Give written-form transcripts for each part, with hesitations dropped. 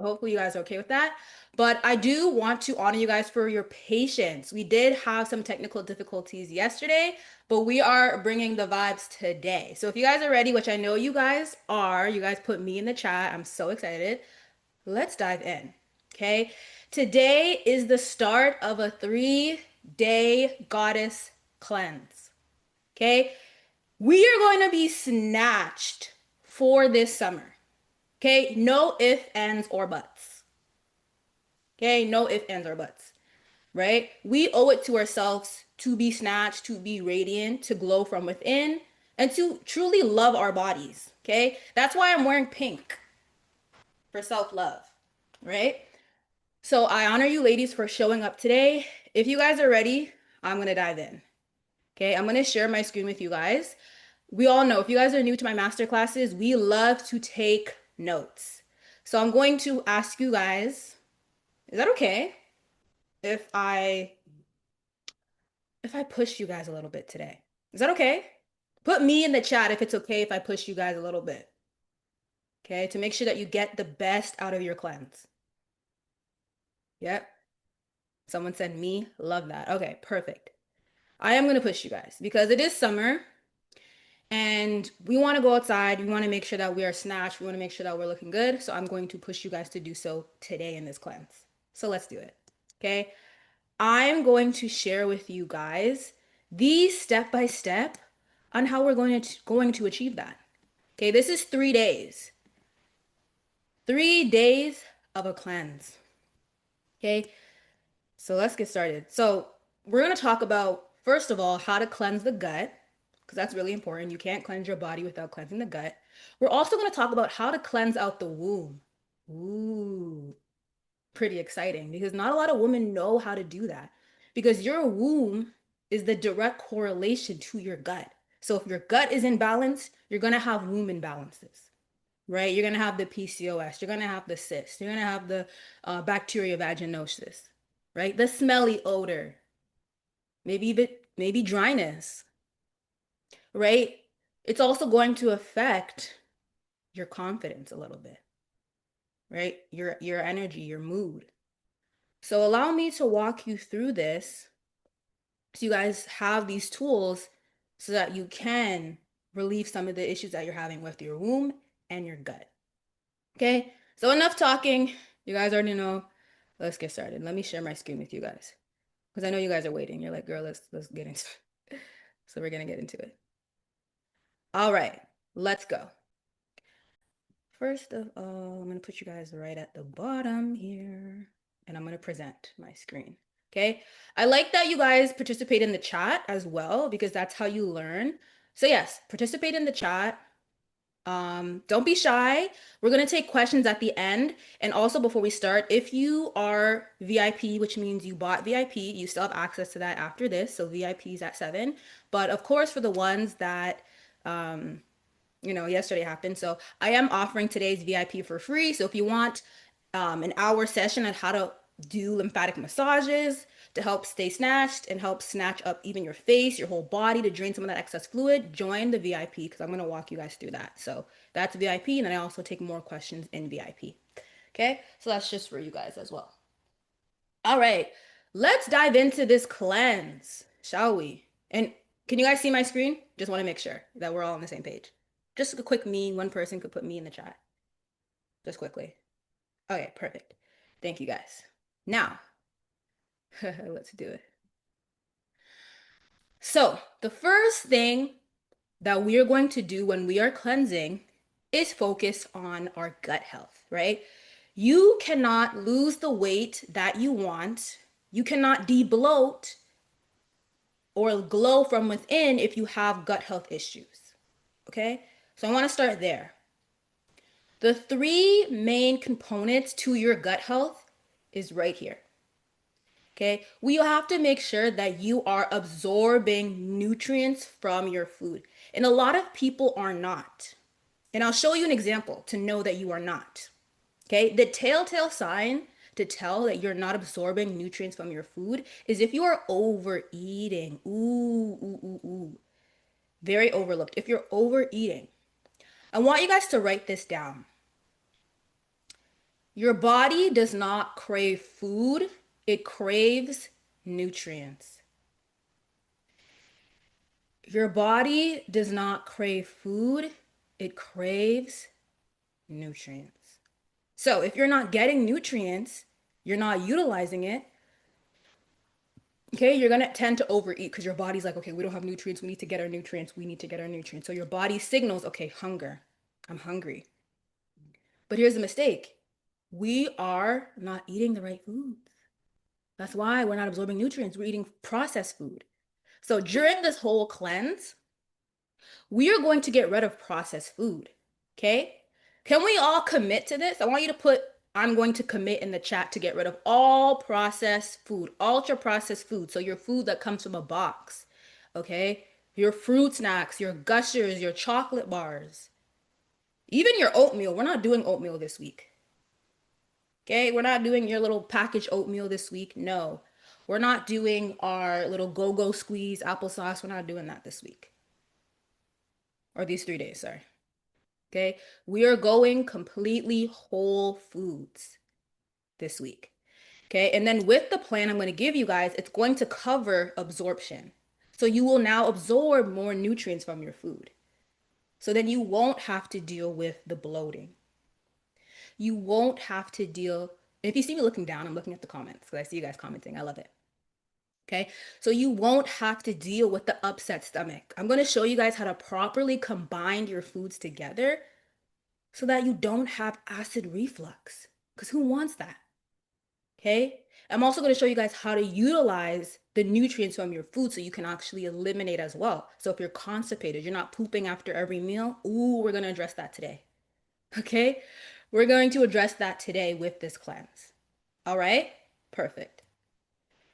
Hopefully you guys are okay with that. But I do want to honor you guys for your patience. We did have some technical difficulties yesterday, but we are bringing the vibes today. So if you guys are ready, which I know you guys are, you guys put me in the chat. I'm so excited. Let's dive in. Okay. Today is the start of a 3-day goddess cleanse. Okay. We are going to be snatched for this summer. Okay. No ifs, ands, or buts. Okay. No ifs, ands, or buts. Right? We owe it to ourselves to be snatched, to be radiant, to glow from within, and to truly love our bodies. Okay. That's why I'm wearing pink for self love. Right? So I honor you ladies for showing up today. If you guys are ready, I'm going to dive in. Okay, I'm going to share my screen with you guys. We all know if you guys are new to my master classes, we love to take notes. So I'm going to ask you guys, is that okay if I push you guys a little bit today? Is that okay? Put me in the chat if it's okay if I push you guys a little bit. Okay, to make sure that you get the best out of your cleanse. Yep. Someone said me, love that. Okay, perfect. I am going to push you guys because it is summer and we want to go outside. We want to make sure that we are snatched. We want to make sure that we're looking good. So I'm going to push you guys to do so today in this cleanse. So let's do it. Okay. I'm going to share with you guys the step by step on how we're going to achieve that. Okay. This is 3 days. 3 days of a cleanse. Okay. So let's get started. So we're going to talk about, first of all, how to cleanse the gut, because that's really important. You can't cleanse your body without cleansing the gut. We're also going to talk about how to cleanse out the womb. Ooh, pretty exciting because not a lot of women know how to do that because your womb is the direct correlation to your gut. So if your gut is in balance, you're going to have womb imbalances, right? You're going to have the PCOS, you're going to have the cyst, you're going to have the bacteria vaginosis, right? The smelly odor, maybe dryness, right? It's also going to affect your confidence a little bit, right? Your energy, your mood. So allow me to walk you through this so you guys have these tools so that you can relieve some of the issues that you're having with your womb and your gut. Okay? So enough talking. You guys already know. Let's get started. Let me share my screen with you guys. Because I know you guys are waiting. You're like, girl, let's get into it. So we're gonna get into it. All right, let's go. First of all, I'm gonna put you guys right at the bottom here, and I'm gonna present my screen. Okay. I like that you guys participate in the chat as well because that's how you learn. So yes, participate in the chat. Don't be shy. We're gonna take questions at the end. And also before we start, if you are VIP, which means you bought VIP, you still have access to that after this. So VIP is at 7. But of course, for the ones that yesterday happened. So I am offering today's VIP for free. So if you want an hour session on how to do lymphatic massages to help stay snatched and help snatch up even your face, your whole body to drain some of that excess fluid, join the VIP because I'm going to walk you guys through that. So that's VIP. And then I also take more questions in VIP. Okay. So that's just for you guys as well. All right. Let's dive into this cleanse, shall we? And can you guys see my screen? Just want to make sure that we're all on the same page. Just a quick me, one person could put me in the chat. Just quickly. Okay, perfect. Thank you guys. Now, let's do it. So, the first thing that we are going to do when we are cleansing is focus on our gut health, right? You cannot lose the weight that you want. You cannot de-bloat or glow from within if you have gut health issues. Okay? So I want to start there. The three main components to your gut health is right here. Okay? We have to make sure that you are absorbing nutrients from your food. And a lot of people are not. And I'll show you an example to know that you are not. Okay? The telltale sign to tell that you're not absorbing nutrients from your food is if you are overeating. Ooh, ooh, ooh, ooh. Very overlooked. If you're overeating, I want you guys to write this down. Your body does not crave food, it craves nutrients. Your body does not crave food, it craves nutrients. So if you're not getting nutrients, you're not utilizing it, okay, you're gonna tend to overeat because your body's like, okay, we don't have nutrients, we need to get our nutrients, we need to get our nutrients. So your body signals, okay, hunger, I'm hungry. But here's the mistake. We are not eating the right foods. That's why we're not absorbing nutrients. We're eating processed food. So during this whole cleanse, we are going to get rid of processed food. Okay? Can we all commit to this? I want you to put, I'm going to commit in the chat to get rid of all processed food, ultra processed food. So your food that comes from a box. Okay? Your fruit snacks, your gushers, your chocolate bars, even your oatmeal. We're not doing oatmeal this week. Okay, we're not doing your little packaged oatmeal this week. No, we're not doing our little go-go squeeze applesauce. We're not doing that this week or these 3 days, sorry. Okay, we are going completely whole foods this week. Okay, and then with the plan I'm going to give you guys, it's going to cover absorption. So you will now absorb more nutrients from your food. So then you won't have to deal with the bloating. You won't have to deal. If you see me looking down, I'm looking at the comments because I see you guys commenting. I love it. Okay, so you won't have to deal with the upset stomach. I'm going to show you guys how to properly combine your foods together so that you don't have acid reflux. Because who wants that? Okay, I'm also going to show you guys how to utilize the nutrients from your food so you can actually eliminate as well. So if you're constipated, you're not pooping after every meal. Ooh, we're going to address that today. Okay, we're going to address that today with this cleanse. All right, perfect.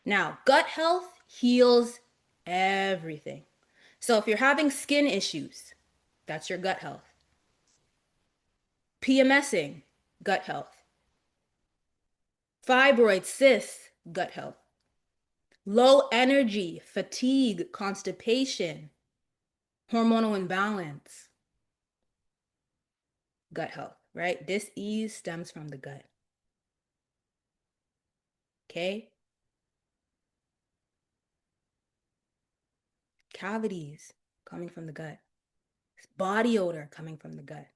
Now, gut health heals everything. So if you're having skin issues, that's your gut health. PMSing, gut health. Fibroid, cysts, gut health. Low energy, fatigue, constipation, hormonal imbalance, gut health, right? Dis-ease stems from the gut. Okay? Cavities coming from the gut. Body odor coming from the gut.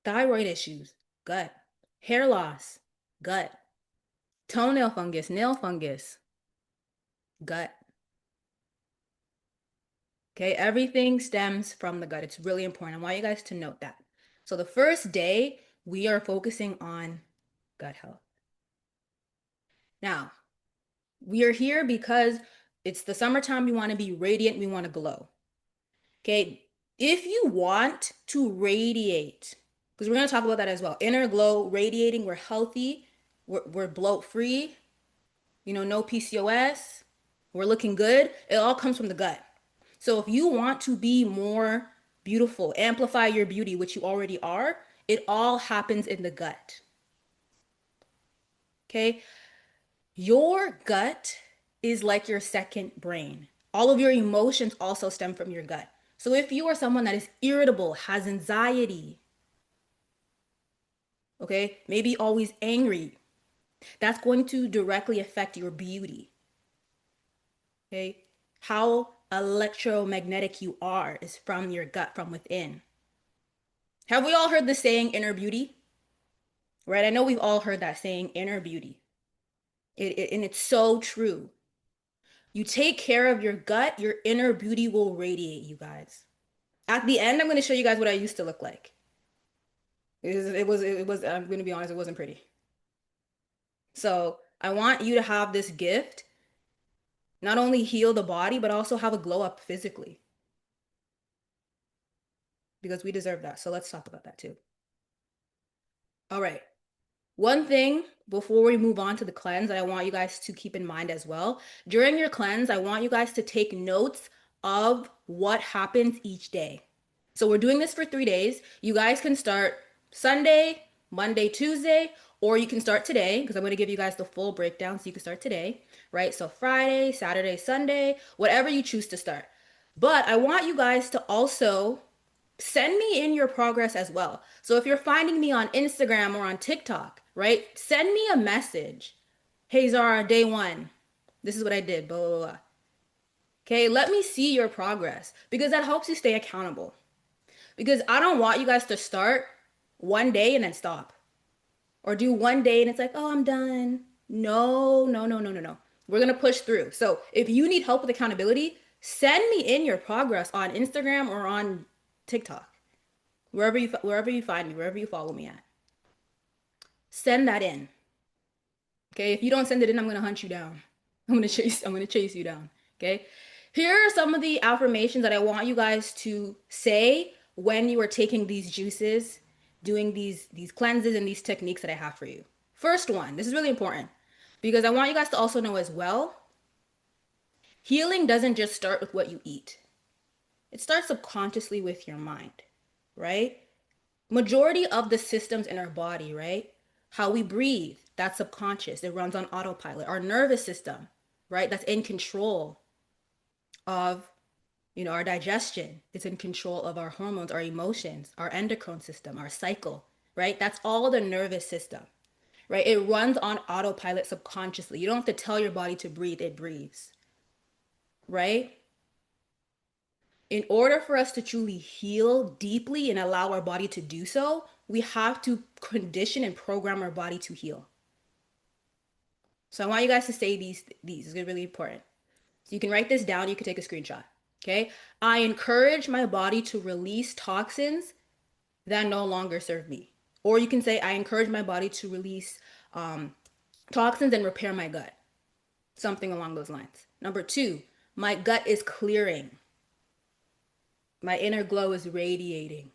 Thyroid issues, gut. Hair loss, gut. Toenail fungus, nail fungus, gut. Okay, everything stems from the gut. It's really important. I want you guys to note that. So the first day, we are focusing on gut health. Now, we are here because it's the summertime. We want to be radiant. We want to glow. Okay, if you want to radiate, because we're going to talk about that as well. Inner glow, radiating, we're healthy, we're bloat free, no PCOS, we're looking good. It all comes from the gut. So if you want to be more beautiful, amplify your beauty, which you already are, it all happens in the gut. Okay? Your gut is like your second brain. All of your emotions also stem from your gut. So if you are someone that is irritable, has anxiety, okay, maybe always angry, that's going to directly affect your beauty. Okay? How electromagnetic you are is from your gut, from within. Have we all heard the saying inner beauty? Right? I know we've all heard that saying inner beauty. And it's so true. You take care of your gut, your inner beauty will radiate, you guys. At the end, I'm going to show you guys what I used to look like. I'm going to be honest, it wasn't pretty. So I want you to have this gift, not only heal the body, but also have a glow up physically. Because we deserve that. So let's talk about that too. All right. One thing before we move on to the cleanse that I want you guys to keep in mind as well. During your cleanse, I want you guys to take notes of what happens each day. So we're doing this for 3 days. You guys can start Sunday, Monday, Tuesday, or you can start today because I'm going to give you guys the full breakdown so you can start today, right? So Friday, Saturday, Sunday, whatever you choose to start. But I want you guys to also Send me in your progress as well. So if you're finding me on Instagram or on TikTok, right? Send me a message. Hey Zara, day one. This is what I did, blah, blah, blah. Okay, let me see your progress because that helps you stay accountable. Because I don't want you guys to start one day and then stop. Or do one day and it's like, oh, I'm done. No, no, no, no, no, no. We're going to push through. So if you need help with accountability, send me in your progress on Instagram or on TikTok, wherever you find me, wherever you follow me at. Send that in. Okay? If you don't send it in, I'm going to hunt you down. I'm going to chase you down. Okay? Here are some of the affirmations that I want you guys to say when you are taking these juices, doing these cleanses and these techniques that I have for you. First one, this is really important because I want you guys to also know as well, healing doesn't just start with what you eat. It starts subconsciously with your mind, right? Majority of the systems in our body, right? How we breathe, that's subconscious. It runs on autopilot. Our nervous system, right? That's in control of, our digestion. It's in control of our hormones, our emotions, our endocrine system, our cycle, right? That's all the nervous system, right? It runs on autopilot subconsciously. You don't have to tell your body to breathe, it breathes, right? In order for us to truly heal deeply and allow our body to do so, we have to condition and program our body to heal. So I want you guys to say these. It's really important. So you can write this down. You can take a screenshot. Okay. I encourage my body to release toxins that no longer serve me. Or you can say, I encourage my body to release toxins and repair my gut. Something along those lines. Number two, my gut is clearing. My inner glow is radiating.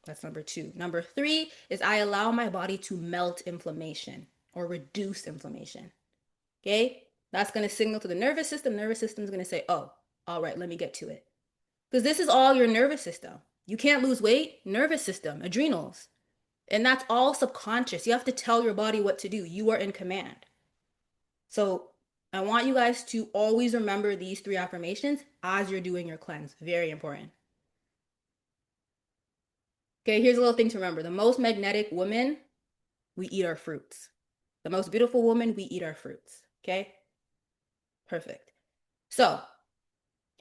That's number two. Number three is I allow my body to melt inflammation or reduce inflammation. Okay? That's going to signal to the nervous system. Nervous system is going to say, oh, all right, let me get to it. Because this is all your nervous system. You can't lose weight, nervous system, adrenals. And that's all subconscious. You have to tell your body what to do. You are in command. So I want you guys to always remember these three affirmations as you're doing your cleanse. Very important. Okay, here's a little thing to remember. The most magnetic woman, we eat our fruits. The most beautiful woman, we eat our fruits. Okay? Perfect. So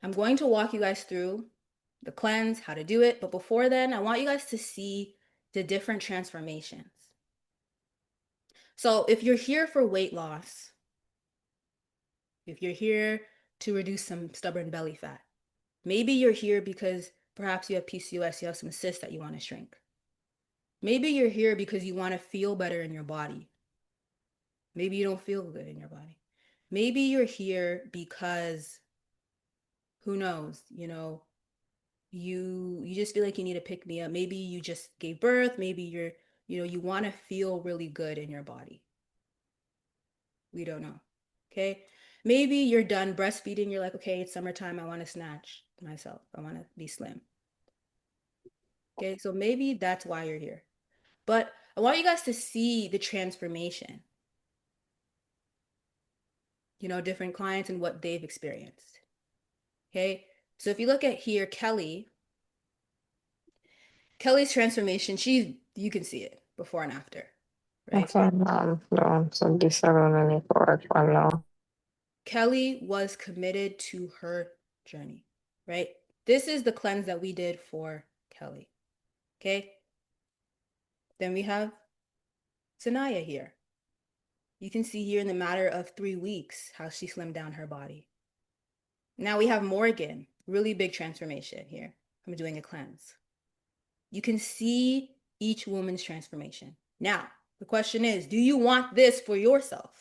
I'm going to walk you guys through the cleanse, how to do it. But before then, I want you guys to see the different transformations. So if you're here for weight loss, if you're here to reduce some stubborn belly fat, maybe you're here because perhaps you have PCOS, you have some cysts that you want to shrink. Maybe you're here because you want to feel better in your body. Maybe you don't feel good in your body. Maybe you're here because who knows, you just feel like you need to pick me up. Maybe you just gave birth. Maybe you want to feel really good in your body. We don't know. Okay. Maybe you're done breastfeeding. You're like, okay, it's summertime. I want to snatch myself. I want to be slim. Okay. So maybe that's why you're here. But I want you guys to see the transformation, different clients and what they've experienced. Okay. So if you look at here, Kelly's transformation, you can see it before and after, right? Okay, so this I will need to work on now. Kelly was committed to her journey, right? This is the cleanse that we did for Kelly. Okay. Then we have Sanaya here. You can see here in the matter of 3 weeks how she slimmed down her body. Now we have Morgan, really big transformation here. I'm doing a cleanse. You can see each woman's transformation. Now, the question is, do you want this for yourself?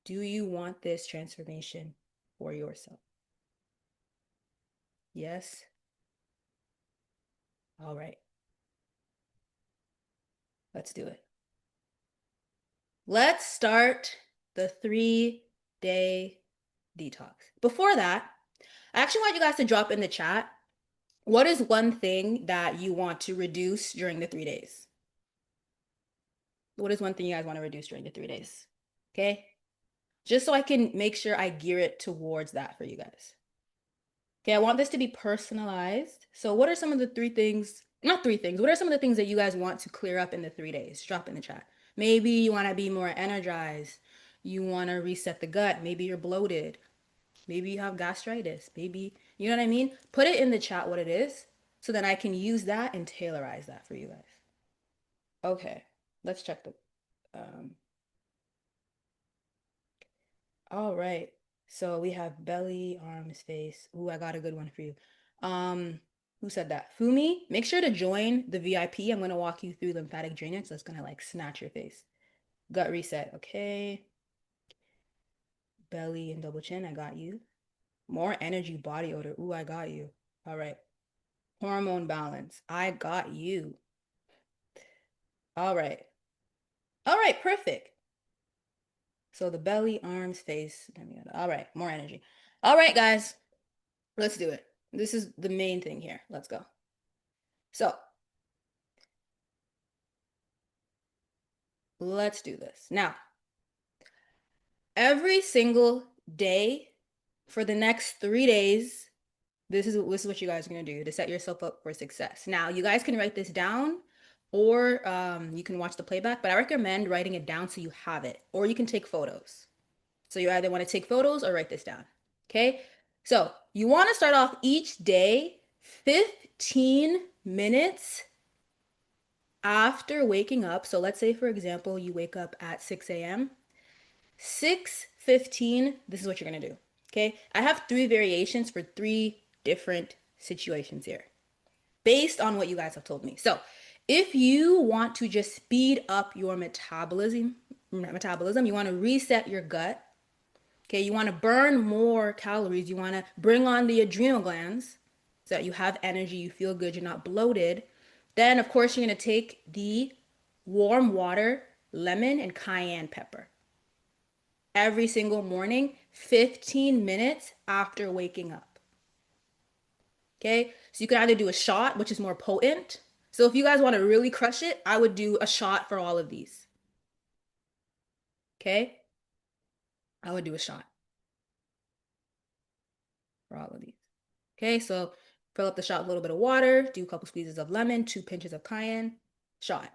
Do you want this transformation for yourself? Yes? All right. Let's do it. Let's start the 3-day detox. Before that, I actually want you guys to drop in the chat. What is one thing that you want to reduce during the 3 days? What is one thing you guys want to reduce during the 3 days? Okay. just so I can make sure I gear it towards that for you guys. Okay, I want this to be personalized. So, what are some of the three things, not three things, what are some of the things that you guys want to clear up in the 3 days? Drop in the chat. Maybe you want to be more energized. You want to reset the gut. Maybe you're bloated. Maybe you have gastritis. Maybe, you know what I mean? Put it in the chat what it is so that I can use that and tailorize that for you guys. Okay, let's check the. Um, all right. So we have belly, arms, face. Ooh, I got a good one for you. Um, who said that? Fumi, make sure to join the VIP. I'm gonna walk you through lymphatic drainage. That's gonna like snatch your face. Gut reset. Okay. Belly and double chin. I got you. More energy, body odor. Ooh, I got you. All right. Hormone balance. I got you. All right. All right, perfect. So the belly, arms, face. All right, more energy. All right, guys, let's do it. This is the main thing here. Let's go. So let's do this. Now, every single day for the next 3 days, this is what you guys are gonna do to set yourself up for success. Now, you guys can write this down or you can watch the playback, but I recommend writing it down so you have it, or you can take photos. So you either want to take photos or write this down. Okay. So you want to start off each day 15 minutes after waking up. So let's say, for example, you wake up at 6 a.m. 6:15, this is what you're going to do. Okay. I have three variations for three different situations here based on what you guys have told me. So if you want to just speed up your metabolism, you want to reset your gut. Okay, you want to burn more calories. You want to bring on the adrenal glands so that you have energy, you feel good, you're not bloated. Then, of course, you're going to take the warm water, lemon, and cayenne pepper every single morning, 15 minutes after waking up. Okay, so you can either do a shot, which is more potent. So if you guys want to really crush it, I would do a shot for all of these. Okay, I would do a shot for all of these. Okay, so fill up the shot with a little bit of water, do a couple squeezes of lemon, 2 pinches of cayenne, shot.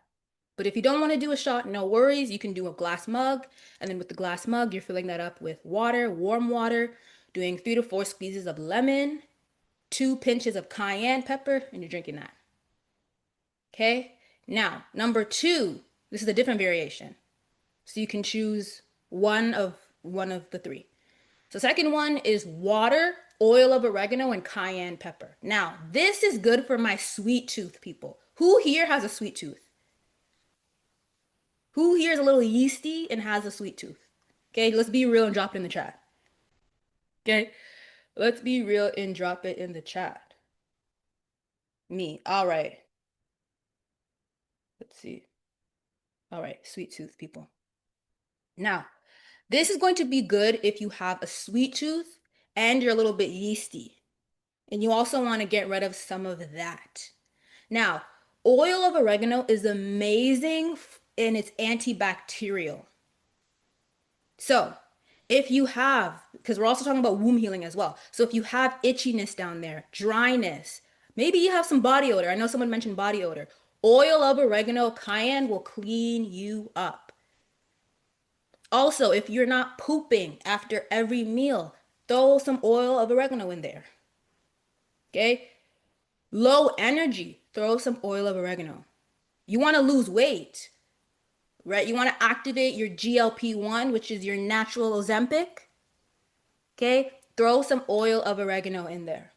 But if you don't want to do a shot, no worries. You can do a glass mug. And then with the glass mug, you're filling that up with water, warm water, doing 3 to 4 squeezes of lemon, 2 pinches of cayenne pepper, and you're drinking that. Okay? Now, number two, this is a different variation. So you can choose one of the three. So second one is water, oil of oregano, and cayenne pepper. Now, this is good for my sweet tooth people. Who here has a sweet tooth? Who here is a little yeasty and has a sweet tooth? Okay, let's be real and drop it in the chat. Okay, let's be real and drop it in the chat. Me. All right. Let's see. All right, sweet tooth people. Now, this is going to be good if you have a sweet tooth and you're a little bit yeasty. And you also want to get rid of some of that. Now, oil of oregano is amazing and it's antibacterial. So, if you have, because we're also talking about womb healing as well. So, if you have itchiness down there, dryness, maybe you have some body odor. I know someone mentioned body odor. Oil of oregano, cayenne will clean you up. Also, if you're not pooping after every meal, throw some oil of oregano in there. Okay? Low energy, throw some oil of oregano. You want to lose weight, right? You want to activate your GLP-1, which is your natural Ozempic. Okay? Throw some oil of oregano in there.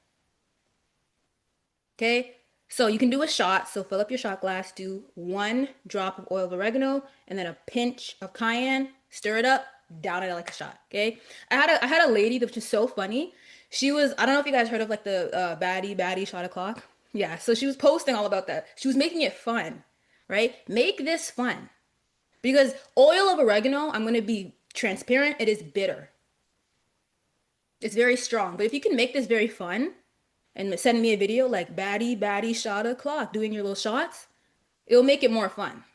Okay? So you can do a shot. So fill up your shot glass, do 1 drop of oil of oregano, and then a pinch of cayenne. Stir it up, down it like a shot. Okay? I had a lady that was just so funny. She was, I don't know if you guys heard of like the baddie shot o'clock. Yeah, so she was posting all about that. She was making it fun, right? Make this fun. Because oil of oregano, I'm gonna be transparent, it is bitter. It's very strong. But if you can make this very fun and send me a video like baddie shot o'clock doing your little shots, it'll make it more fun.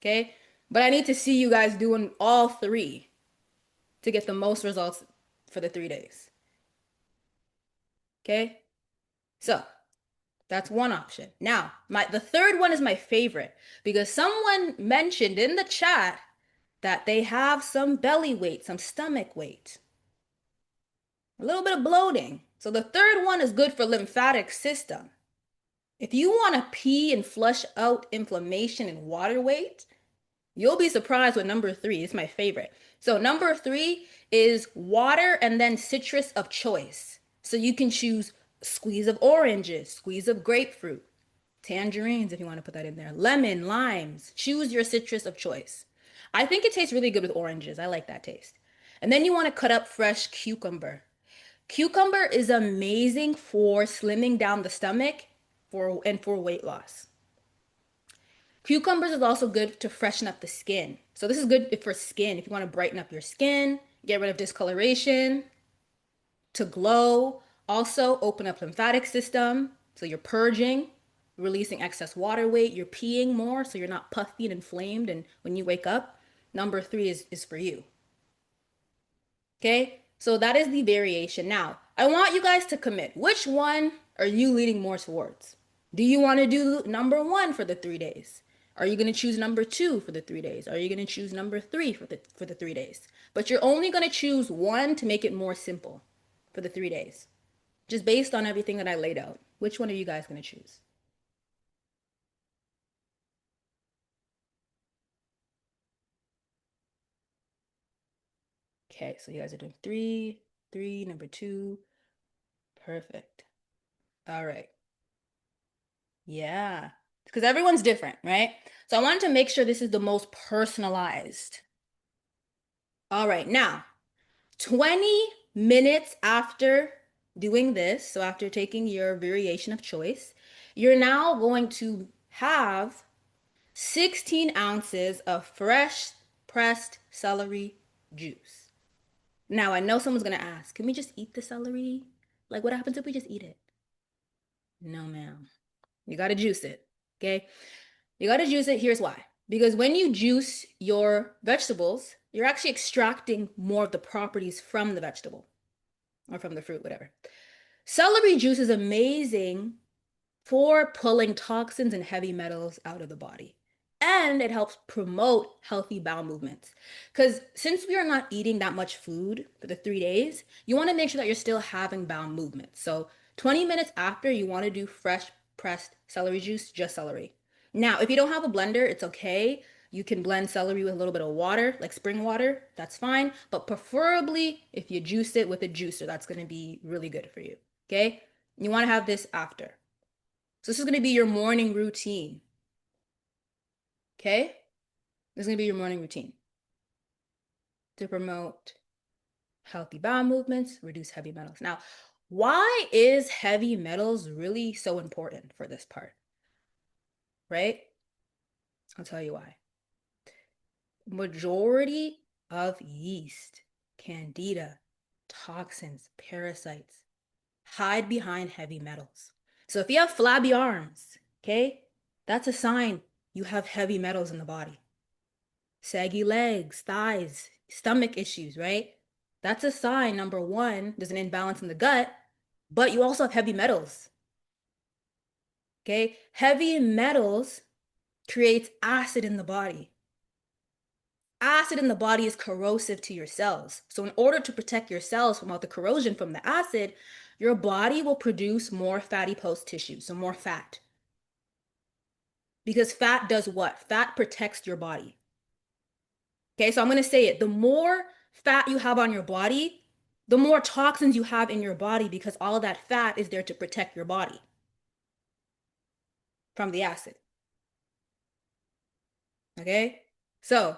Okay? But I need to see you guys doing all three. to get the most results for the 3 days. Okay? So that's one option. Now, the third one is my favorite because someone mentioned in the chat that they have some belly weight, some stomach weight, a little bit of bloating. So the third one is good for lymphatic system. If you want to pee and flush out inflammation and water weight, you'll be surprised with number three. It's my favorite. So number three is water and then citrus of choice. So you can choose squeeze of oranges, squeeze of grapefruit, tangerines if you want to put that in there, lemon, limes. Choose your citrus of choice. I think it tastes really good with oranges. I like that taste. And then you want to cut up fresh cucumber. Cucumber is amazing for slimming down the stomach for weight loss. Cucumbers is also good to freshen up the skin. So this is good for skin if you want to brighten up your skin, get rid of discoloration, to glow. Also open up lymphatic system. So you're purging, releasing excess water weight. You're peeing more, so you're not puffy and inflamed. And when you wake up, number three is for you. Okay, so that is the variation. Now, I want you guys to commit. Which one are you leaning more towards? Do you want to do number one for the 3 days? Are you going to choose number two for the 3 days? Are you going to choose number three for the 3 days? But you're only going to choose one to make it more simple for the 3 days, just based on everything that I laid out. Which one are you guys going to choose? Okay, so you guys are doing three, three, number two. Perfect. All right. Yeah, because everyone's different, right? So I wanted to make sure this is the most personalized. All right, now 20 minutes after doing this, so after taking your variation of choice, you're now going to have 16 ounces of fresh pressed celery juice. Now, I know someone's going to ask, can we just eat the celery? Like, what happens if we just eat it? No, ma'am. You got to juice it, okay? You got to juice it. Here's why. Because when you juice your vegetables, you're actually extracting more of the properties from the vegetable or from the fruit, whatever. Celery juice is amazing for pulling toxins and heavy metals out of the body. And it helps promote healthy bowel movements. Because since we are not eating that much food for the 3 days, you want to make sure that you're still having bowel movements. So 20 minutes after, you want to do fresh pressed celery juice, just celery. Now, if you don't have a blender, it's okay. You can blend celery with a little bit of water, like spring water. That's fine. But preferably, if you juice it with a juicer, that's going to be really good for you. Okay? You want to have this after. So this is going to be your morning routine. Okay? This is going to be your morning routine to promote healthy bowel movements, reduce heavy metals. Now, why is heavy metals really so important for this part? Right? I'll tell you why. Majority of yeast, candida, toxins, parasites hide behind heavy metals. So if you have flabby arms, okay, that's a sign you have heavy metals in the body. Saggy legs, thighs, stomach issues, right? That's a sign, number one, there's an imbalance in the gut, but you also have heavy metals. Okay? Heavy metals creates acid in the body. Acid in the body is corrosive to your cells. So in order to protect your cells from all the corrosion from the acid, your body will produce more fatty post tissue, so more fat. Because fat does what? Fat protects your body. Okay, so I'm going to say it. The more fat you have on your body, the more toxins you have in your body because all of that fat is there to protect your body from the acid. Okay, so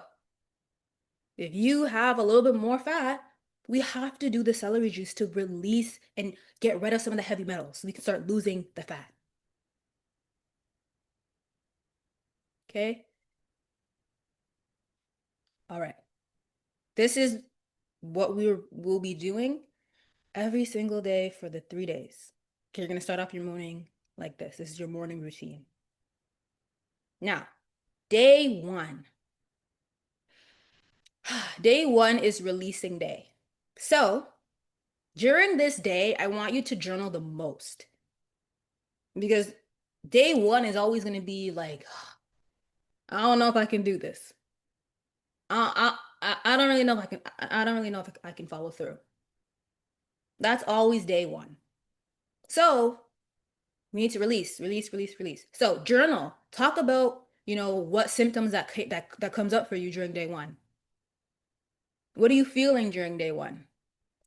if you have a little bit more fat, we have to do the celery juice to release and get rid of some of the heavy metals so we can start losing the fat. Okay, all right. This is what we'll be doing every single day for the 3 days. Okay, you're going to start off your morning like this. This is your morning routine. Now, day one, Day one is releasing day. So during this day, I want you to journal the most because day one is always going to be like, I don't know if I can do this. I don't really know if I can. I don't really know if I can follow through. That's always day one. So we need to release, release, release, release. So journal. Talk about what symptoms that comes up for you during day one. What are you feeling during day one?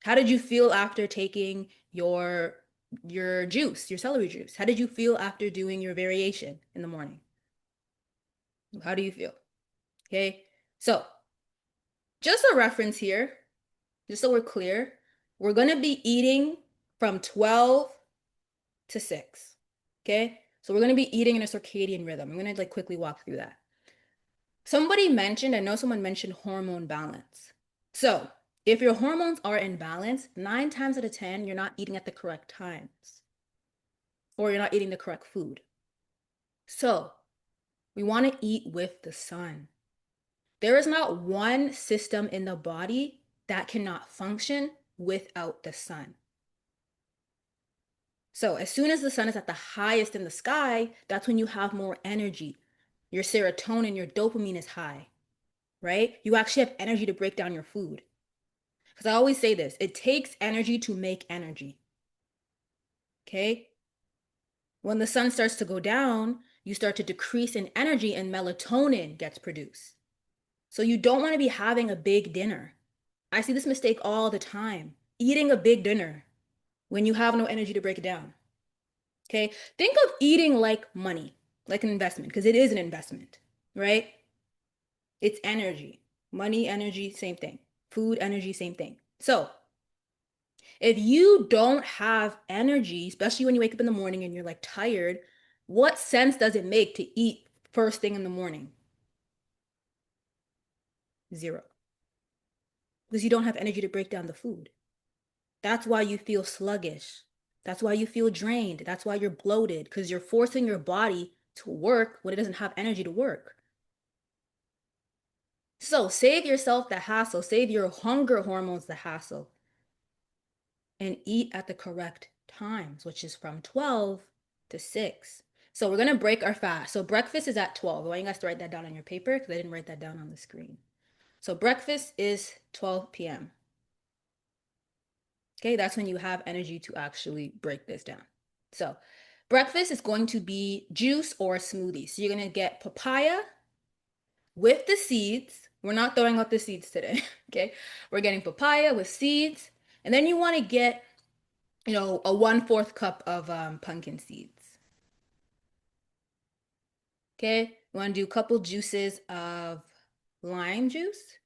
How did you feel after taking your juice, your celery juice? How did you feel after doing your variation in the morning? How do you feel? Okay. So just a reference here, just so we're clear, we're going to be eating from 12 to 6. Okay? So we're going to be eating in a circadian rhythm. I'm going to like quickly walk through that. I know someone mentioned hormone balance. So, if your hormones are in balance, 9 times out of 10, you're not eating at the correct times or you're not eating the correct food. So, we want to eat with the sun. There is not one system in the body that cannot function without the sun. So, as soon as the sun is at the highest in the sky, that's when you have more energy. Your serotonin, your dopamine is high, right? You actually have energy to break down your food. Because I always say this, it takes energy to make energy. Okay? When the sun starts to go down, you start to decrease in energy and melatonin gets produced. So you don't want to be having a big dinner. I see this mistake all the time. Eating a big dinner when you have no energy to break it down. Okay? Think of eating like money, like an investment, because it is an investment, right? It's energy. Money, energy, same thing. Food, energy, same thing. So if you don't have energy, especially when you wake up in the morning and you're like tired, what sense does it make to eat first thing in the morning? Zero. Because you don't have energy to break down the food. That's why you feel sluggish. That's why you feel drained. That's why you're bloated because you're forcing your body to work when it doesn't have energy to work. So save yourself the hassle, save your hunger hormones the hassle, and eat at the correct times, which is from 12 to 6. So we're going to break our fast. So breakfast is at 12. I want you guys to write that down on your paper because I didn't write that down on the screen. So breakfast is 12 p.m. Okay, that's when you have energy to actually break this down. So breakfast is going to be juice or a smoothie. So you're going to get papaya with the seeds. We're not throwing out the seeds today. Okay, we're getting papaya with seeds. And then you want to get a 1/4 cup of pumpkin seeds. Okay, you want to do a couple juices of lime juice,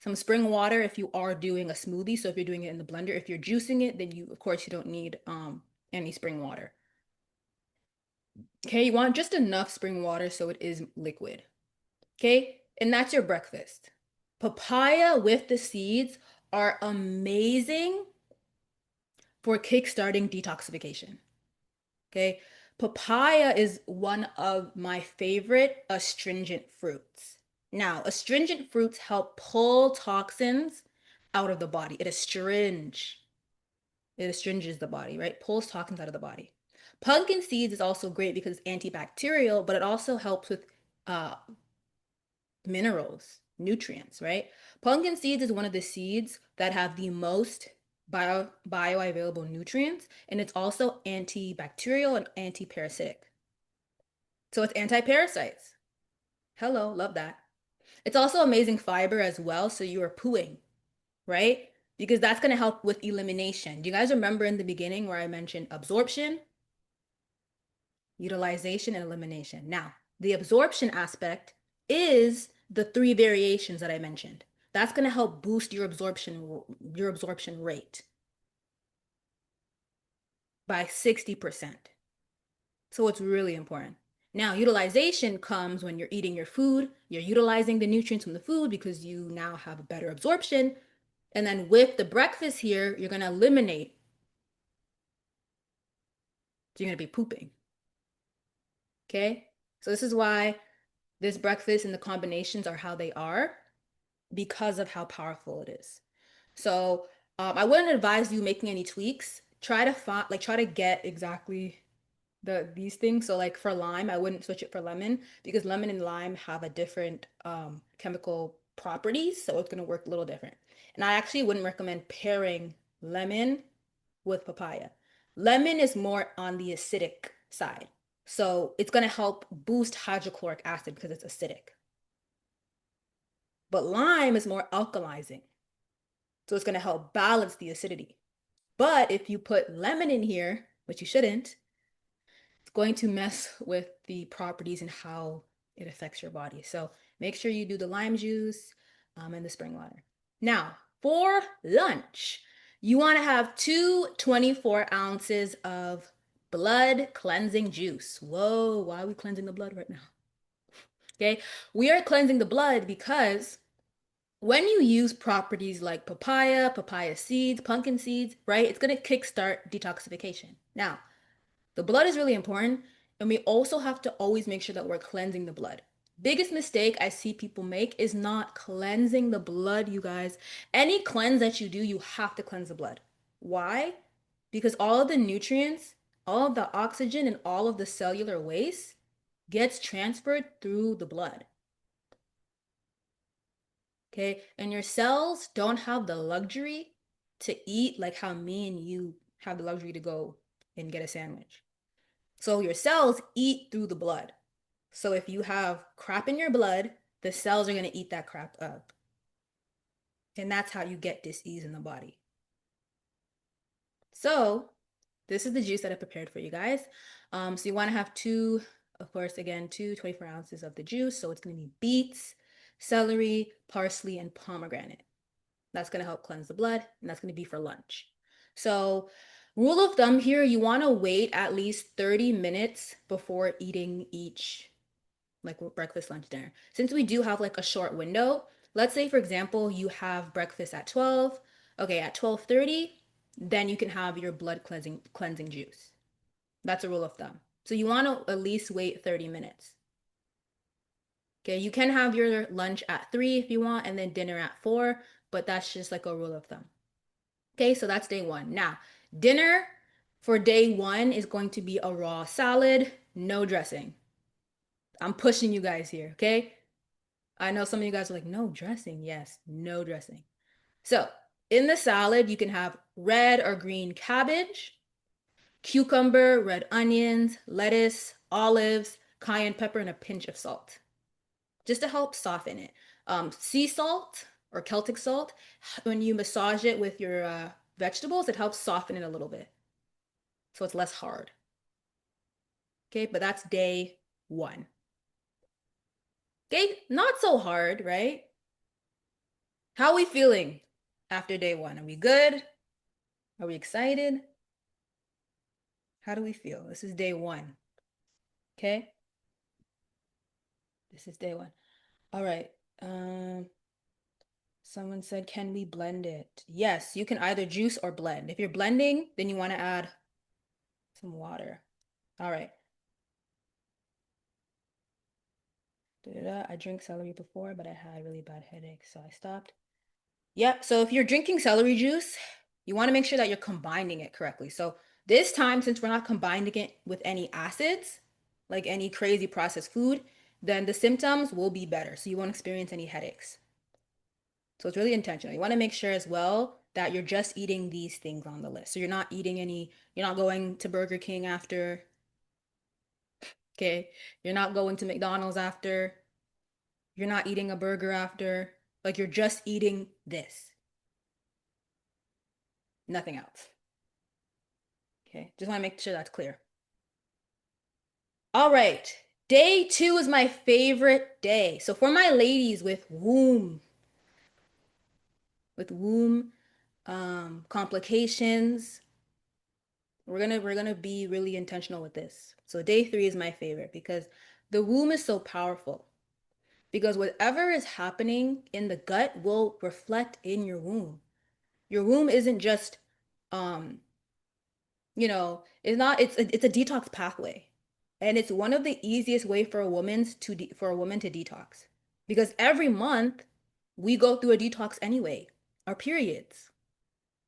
some spring water if you are doing a smoothie. So if you're doing it in the blender, if you're juicing it, then of course you don't need any spring water. Okay, you want just enough spring water so it is liquid. Okay, and that's your breakfast. Papaya with the seeds are amazing for kickstarting detoxification. Okay. Papaya is one of my favorite astringent fruits. Now, astringent fruits help pull toxins out of the body. It astringes the body, right? Pulls toxins out of the body. Pumpkin seeds is also great because it's antibacterial, but it also helps with uh, minerals, nutrients, right? Pumpkin seeds is one of the seeds that have the most bioavailable nutrients, and it's also antibacterial and antiparasitic. So it's anti-parasites. Hello, love that. It's also amazing fiber as well, so you are pooing, right? Because that's going to help with elimination. Do you guys remember in the beginning where I mentioned absorption, utilization, and elimination? Now, the absorption aspect is the 3 variations that I mentioned. That's going to help boost your absorption rate by 60%. So it's really important. Now, utilization comes when you're eating your food, you're utilizing the nutrients from the food because you now have a better absorption. And then with the breakfast here, you're going to eliminate. So you're going to be pooping. Okay? So this is why this breakfast and the combinations are how they are. because of how powerful it is. So I wouldn't advise you making any tweaks. Try to find like try to get exactly these things. So like for lime, I wouldn't switch it for lemon because lemon and lime have a different chemical properties, so it's gonna work a little different. And I actually wouldn't recommend pairing lemon with papaya. Lemon is more on the acidic side. So it's gonna help boost hydrochloric acid because it's acidic. But lime is more alkalizing. So it's gonna help balance the acidity. But if you put lemon in here, which you shouldn't, it's going to mess with the properties and how it affects your body. So make sure you do the lime juice and the spring water. Now, for lunch, you want to have two 24 ounces of blood cleansing juice. Whoa, why are we cleansing the blood right now? Okay, we are cleansing the blood because when you use properties like papaya, papaya seeds, pumpkin seeds, right, it's going to kickstart detoxification. Now, the blood is really important, and we also have to always make sure that we're cleansing the blood. Biggest mistake I see people make is not cleansing the blood, you guys. Any cleanse that you do, you have to cleanse the blood. Why? Because all of the nutrients, all of the oxygen, and all of the cellular waste gets transferred through the blood. Okay? And your cells don't have the luxury to eat like how me and you have the luxury to go and get a sandwich. So your cells eat through the blood. So if you have crap in your blood, the cells are going to eat that crap up. And that's how you get disease in the body. So this is the juice that I prepared for you guys. So you want to have two, of course, again, two 24 ounces of the juice. So it's going to be beets, celery, parsley, and pomegranate. That's going to help cleanse the blood, and that's going to be for lunch. So rule of thumb here, you want to wait at least 30 minutes before eating each like breakfast, lunch, dinner. Since we do have like a short window, let's say for example, you have breakfast at 12. Okay, at 12:30, then you can have your blood cleansing juice. That's a rule of thumb. So you want to at least wait 30 minutes. Okay, you can have your lunch at 3 if you want and then dinner at 4, but that's just like a rule of thumb. Okay, so that's day 1. Now, dinner for day 1 is going to be a raw salad, no dressing. I'm pushing you guys here, okay? I know some of you guys are like, no dressing. Yes, no dressing. So in the salad, you can have red or green cabbage, cucumber, red onions, lettuce, olives, cayenne pepper, and a pinch of salt, just to help soften it. Sea salt or Celtic salt, when you massage it with your vegetables, it helps soften it a little bit. So it's less hard. Okay, but that's day 1. Okay, not so hard, right? How are we feeling after day 1? Are we good? Are we excited? How do we feel? This is day 1. Okay? This is day 1. All right. Um, Someone said, can we blend it? Yes, you can either juice or blend. If you're blending, then you want to add some water. All right. Da-da-da. I drank celery before, but I had a really bad headache, so I stopped. Yep. So if you're drinking celery juice, you want to make sure that you're combining it correctly. So this time, since we're not combining it with any acids, like any crazy processed food, then the symptoms will be better. So you won't experience any headaches. So it's really intentional. You want to make sure as well that you're just eating these things on the list. So you're not eating any, you're not going to Burger King after, okay? You're not going to McDonald's after. You're not eating a burger after. Like you're just eating this, nothing else. Okay, just want to make sure that's clear. All right, day 2 is my favorite day. So for my ladies with womb complications, we're gonna be really intentional with this. So day 3 is my favorite because the womb is so powerful. Because whatever is happening in the gut will reflect in your womb. Your womb isn't just um it's a detox pathway, and it's one of the easiest way for a woman to detox, because every month We go through a detox anyway, our periods.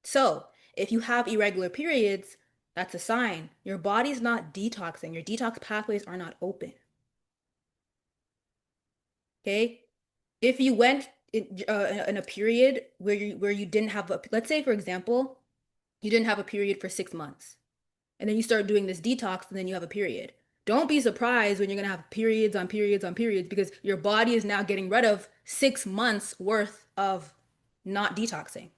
So, if you have irregular periods, that's a sign your body's not detoxing. Your detox pathways are not open. Okay? If you went in a period where you didn't have a, let's say for example, you didn't have a period for 6 months, and then you start doing this detox, and then you have a period. Don't be surprised when you're gonna have periods on periods on periods because your body is now getting rid of 6 months worth of not detoxing.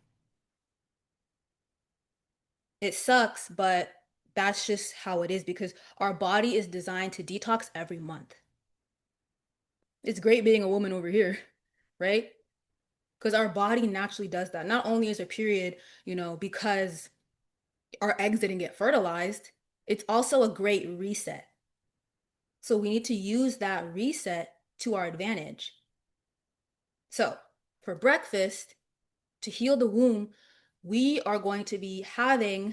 It sucks, but that's just how it is because our body is designed to detox every month. It's great being a woman over here, right? Because our body naturally does that. Not only is a period, because our eggs didn't get fertilized, it's also a great reset. So we need to use that reset to our advantage. So for breakfast, to heal the womb, we are going to be we're going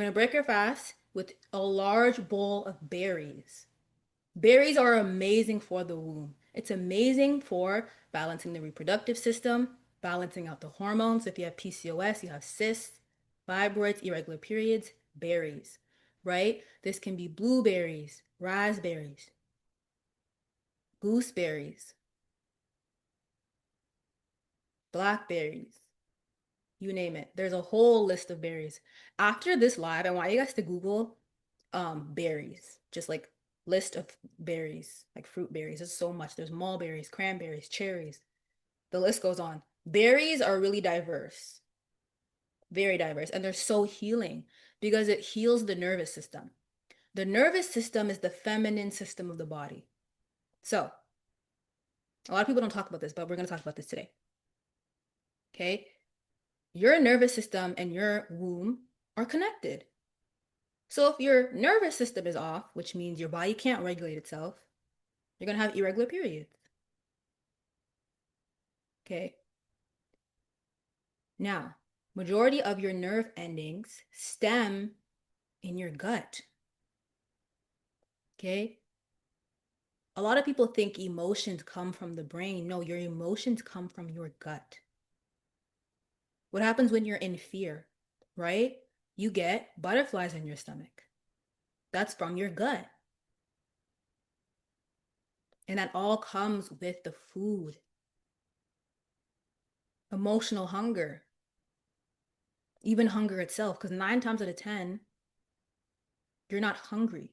to break our fast with a large bowl of berries. Berries are amazing for the womb. It's amazing for balancing the reproductive system, balancing out the hormones. If you have PCOS, you have cysts, fibroids, irregular periods, berries, right? This can be blueberries, raspberries, gooseberries, blackberries, you name it. There's a whole list of berries. After this live, I want you guys to Google berries. Just like list of berries, like fruit berries. There's so much. There's mulberries, cranberries, cherries. The list goes on. Berries are really diverse, very diverse, and they're so healing because it heals the nervous system. The nervous system is the feminine system of the body. So, a lot of people don't talk about this, but we're going to talk about this today. Okay? Your nervous system and your womb are connected. So if your nervous system is off, which means your body can't regulate itself, you're going to have irregular periods. Okay? Now, majority of your nerve endings stem in your gut. Okay? A lot of people think emotions come from the brain. No, your emotions come from your gut. What happens when you're in fear, right? You get butterflies in your stomach. That's from your gut. And that all comes with the food. Emotional hunger, even hunger itself, because 9 times out of 10, you're not hungry.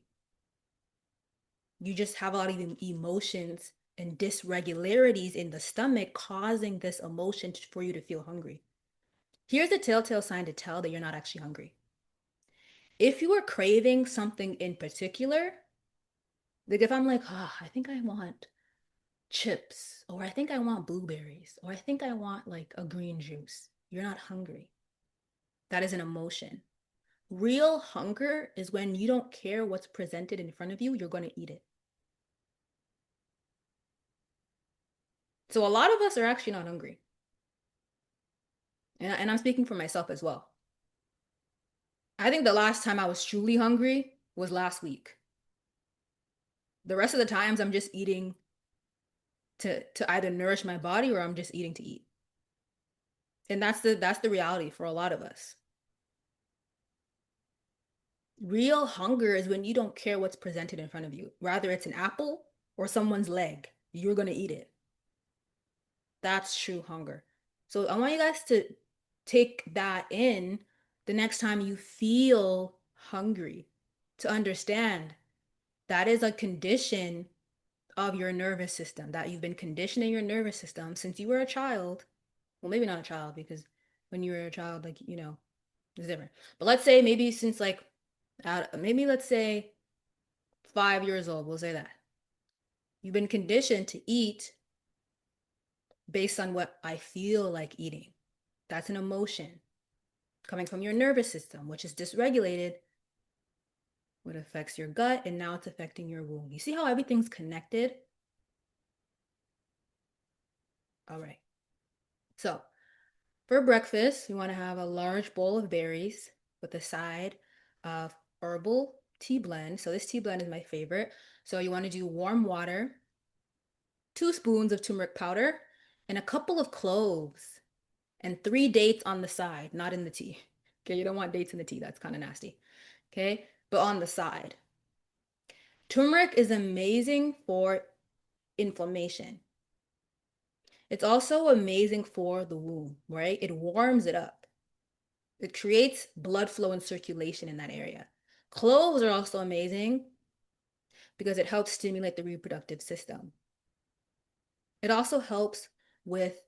You just have a lot of emotions and dysregularities in the stomach causing this emotion for you to feel hungry. Here's a telltale sign to tell that you're not actually hungry. If you are craving something in particular, like if I'm like, I think I want chips, or I think I want blueberries, or I think I want like a green juice, you're not hungry. That is an emotion. Real hunger is when you don't care what's presented in front of you, you're going to eat it. So a lot of us are actually not hungry. And I'm speaking for myself as well. I think the last time I was truly hungry was last week. The rest of the times I'm just eating to either nourish my body or I'm just eating to eat. And that's the reality for a lot of us. Real hunger is when you don't care what's presented in front of you. Rather it's an apple or someone's leg, you're going to eat it. That's true hunger. So I want you guys to take that in the next time you feel hungry, to understand that is a condition of your nervous system, that you've been conditioning your nervous system since you were a child. Well, maybe not a child because when you were a child, like, it's different. But let's say maybe since like, maybe let's say 5 years old, we'll say that. You've been conditioned to eat based on what I feel like eating. That's an emotion coming from your nervous system, which is dysregulated, what affects your gut, and now it's affecting your womb. You see how everything's connected? All right. So for breakfast, you want to have a large bowl of berries with a side of herbal tea blend. So this tea blend is my favorite. So you want to do warm water, 2 spoons of turmeric powder, and a couple of cloves and 3 dates on the side, not in the tea. Okay, you don't want dates in the tea. That's kind of nasty. Okay, but on the side. Turmeric is amazing for inflammation. It's also amazing for the womb, right? It warms it up. It creates blood flow and circulation in that area. Cloves are also amazing because it helps stimulate the reproductive system. It also helps with,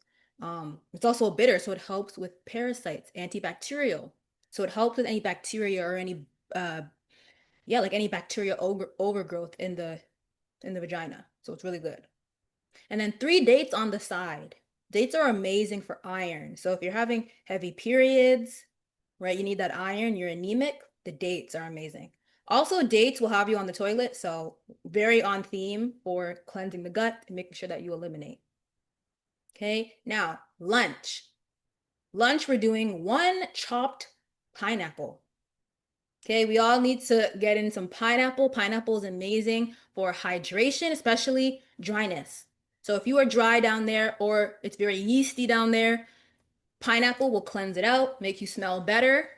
it's also bitter, so it helps with parasites, antibacterial. So it helps with any bacteria or any, yeah, like any bacteria overgrowth in the vagina. So it's really good. And then 3 dates on the side. Dates are amazing for iron. So if you're having heavy periods, right, you need that iron, you're anemic, the dates are amazing. Also, dates will have you on the toilet, so very on theme for cleansing the gut and making sure that you eliminate. Okay, now lunch. Lunch, we're doing 1 chopped pineapple. Okay, we all need to get in some pineapple. Pineapple is amazing for hydration, especially dryness. So if you are dry down there or it's very yeasty down there, pineapple will cleanse it out, make you smell better.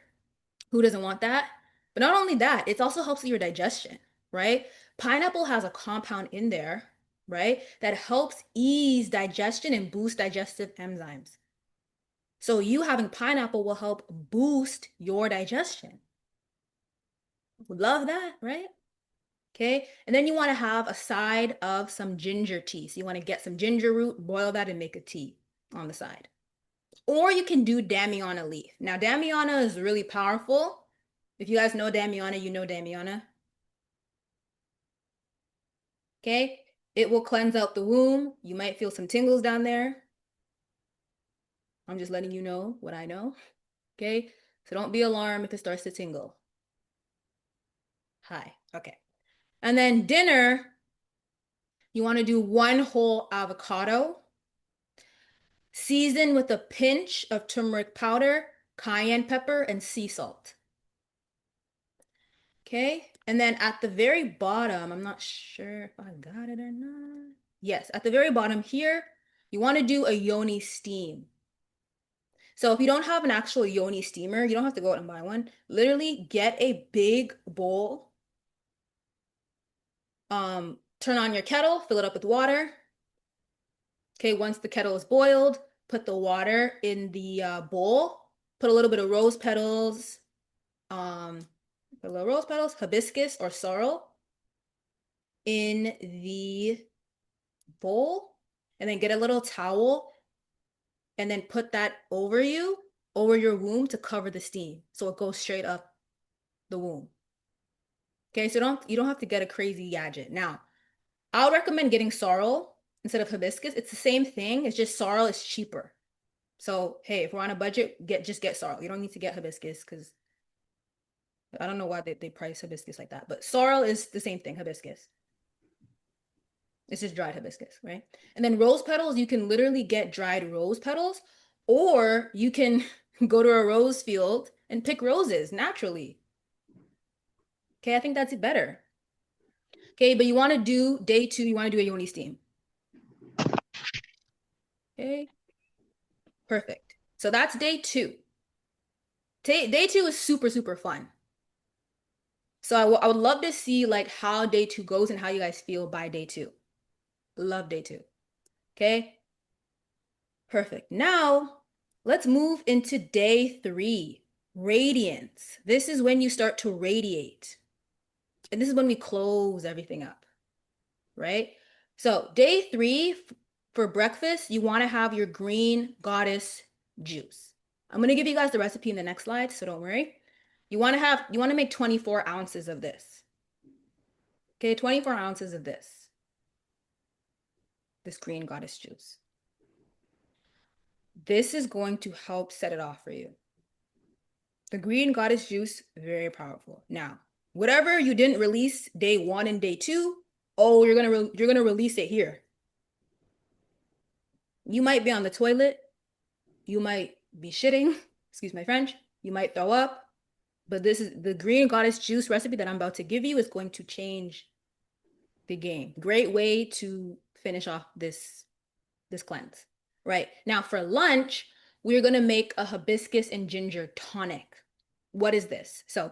Who doesn't want that? But not only that, it also helps with your digestion, right? Pineapple has a compound in there, right, that helps ease digestion and boost digestive enzymes. So you having pineapple will help boost your digestion. Love that, right? Okay. And then you want to have a side of some ginger tea. So you want to get some ginger root, boil that, and make a tea on the side. Or you can do Damiana leaf. Now, Damiana is really powerful. If you guys know Damiana, you know Damiana. Okay. It will cleanse out the womb. You might feel some tingles down there. I'm just letting you know what I know. Okay. So don't be alarmed if it starts to tingle. Hi. Okay. And then dinner, you want to do 1 whole avocado, season with a pinch of turmeric powder, cayenne pepper, and sea salt. Okay. And then at the very bottom, I'm not sure if I got it or not. Yes, at the very bottom here, you want to do a yoni steam. So if you don't have an actual yoni steamer, you don't have to go out and buy one. Literally get a big bowl. Turn on your kettle, fill it up with water. Okay, once the kettle is boiled, put the water in the bowl. Put a little bit of rose petals, um, put a little rose petals, hibiscus or sorrel in the bowl, and then get a little towel and then put that over you, over your womb to cover the steam, so it goes straight up the womb. Okay, so you don't have to get a crazy gadget. Now, I would recommend getting sorrel instead of hibiscus. It's the same thing. It's just sorrel is cheaper. So hey, if we're on a budget, just get sorrel. You don't need to get hibiscus because I don't know why they price hibiscus like that. But sorrel is the same thing, hibiscus. It's just dried hibiscus, right? And then rose petals, you can literally get dried rose petals, or you can go to a rose field and pick roses naturally. Okay, I think that's better. Okay, but you want to do day 2, you want to do a yoni steam. Okay, perfect. So that's day 2. Day 2 is super, super fun. So I would love to see like how day 2 goes and how you guys feel by day 2. Love day 2. Okay, perfect. Now let's move into day 3, radiance. This is when you start to radiate. And this is when we close everything up, right? So day 3 for breakfast, you want to have your green goddess juice. I'm going to give you guys the recipe in the next slide, so don't worry. You want to make 24 ounces of this. Okay, 24 ounces of this green goddess juice. This is going to help set it off for you. The green goddess juice, very powerful. Now, whatever you didn't release day 1 and day 2, oh, you're gonna release it here. You might be on the toilet, you might be shitting, excuse my French, you might throw up, but this is the green goddess juice recipe that I'm about to give you is going to change the game. Great way to finish off this cleanse. Right. Now for lunch, we're going to make a hibiscus and ginger tonic. What is this? So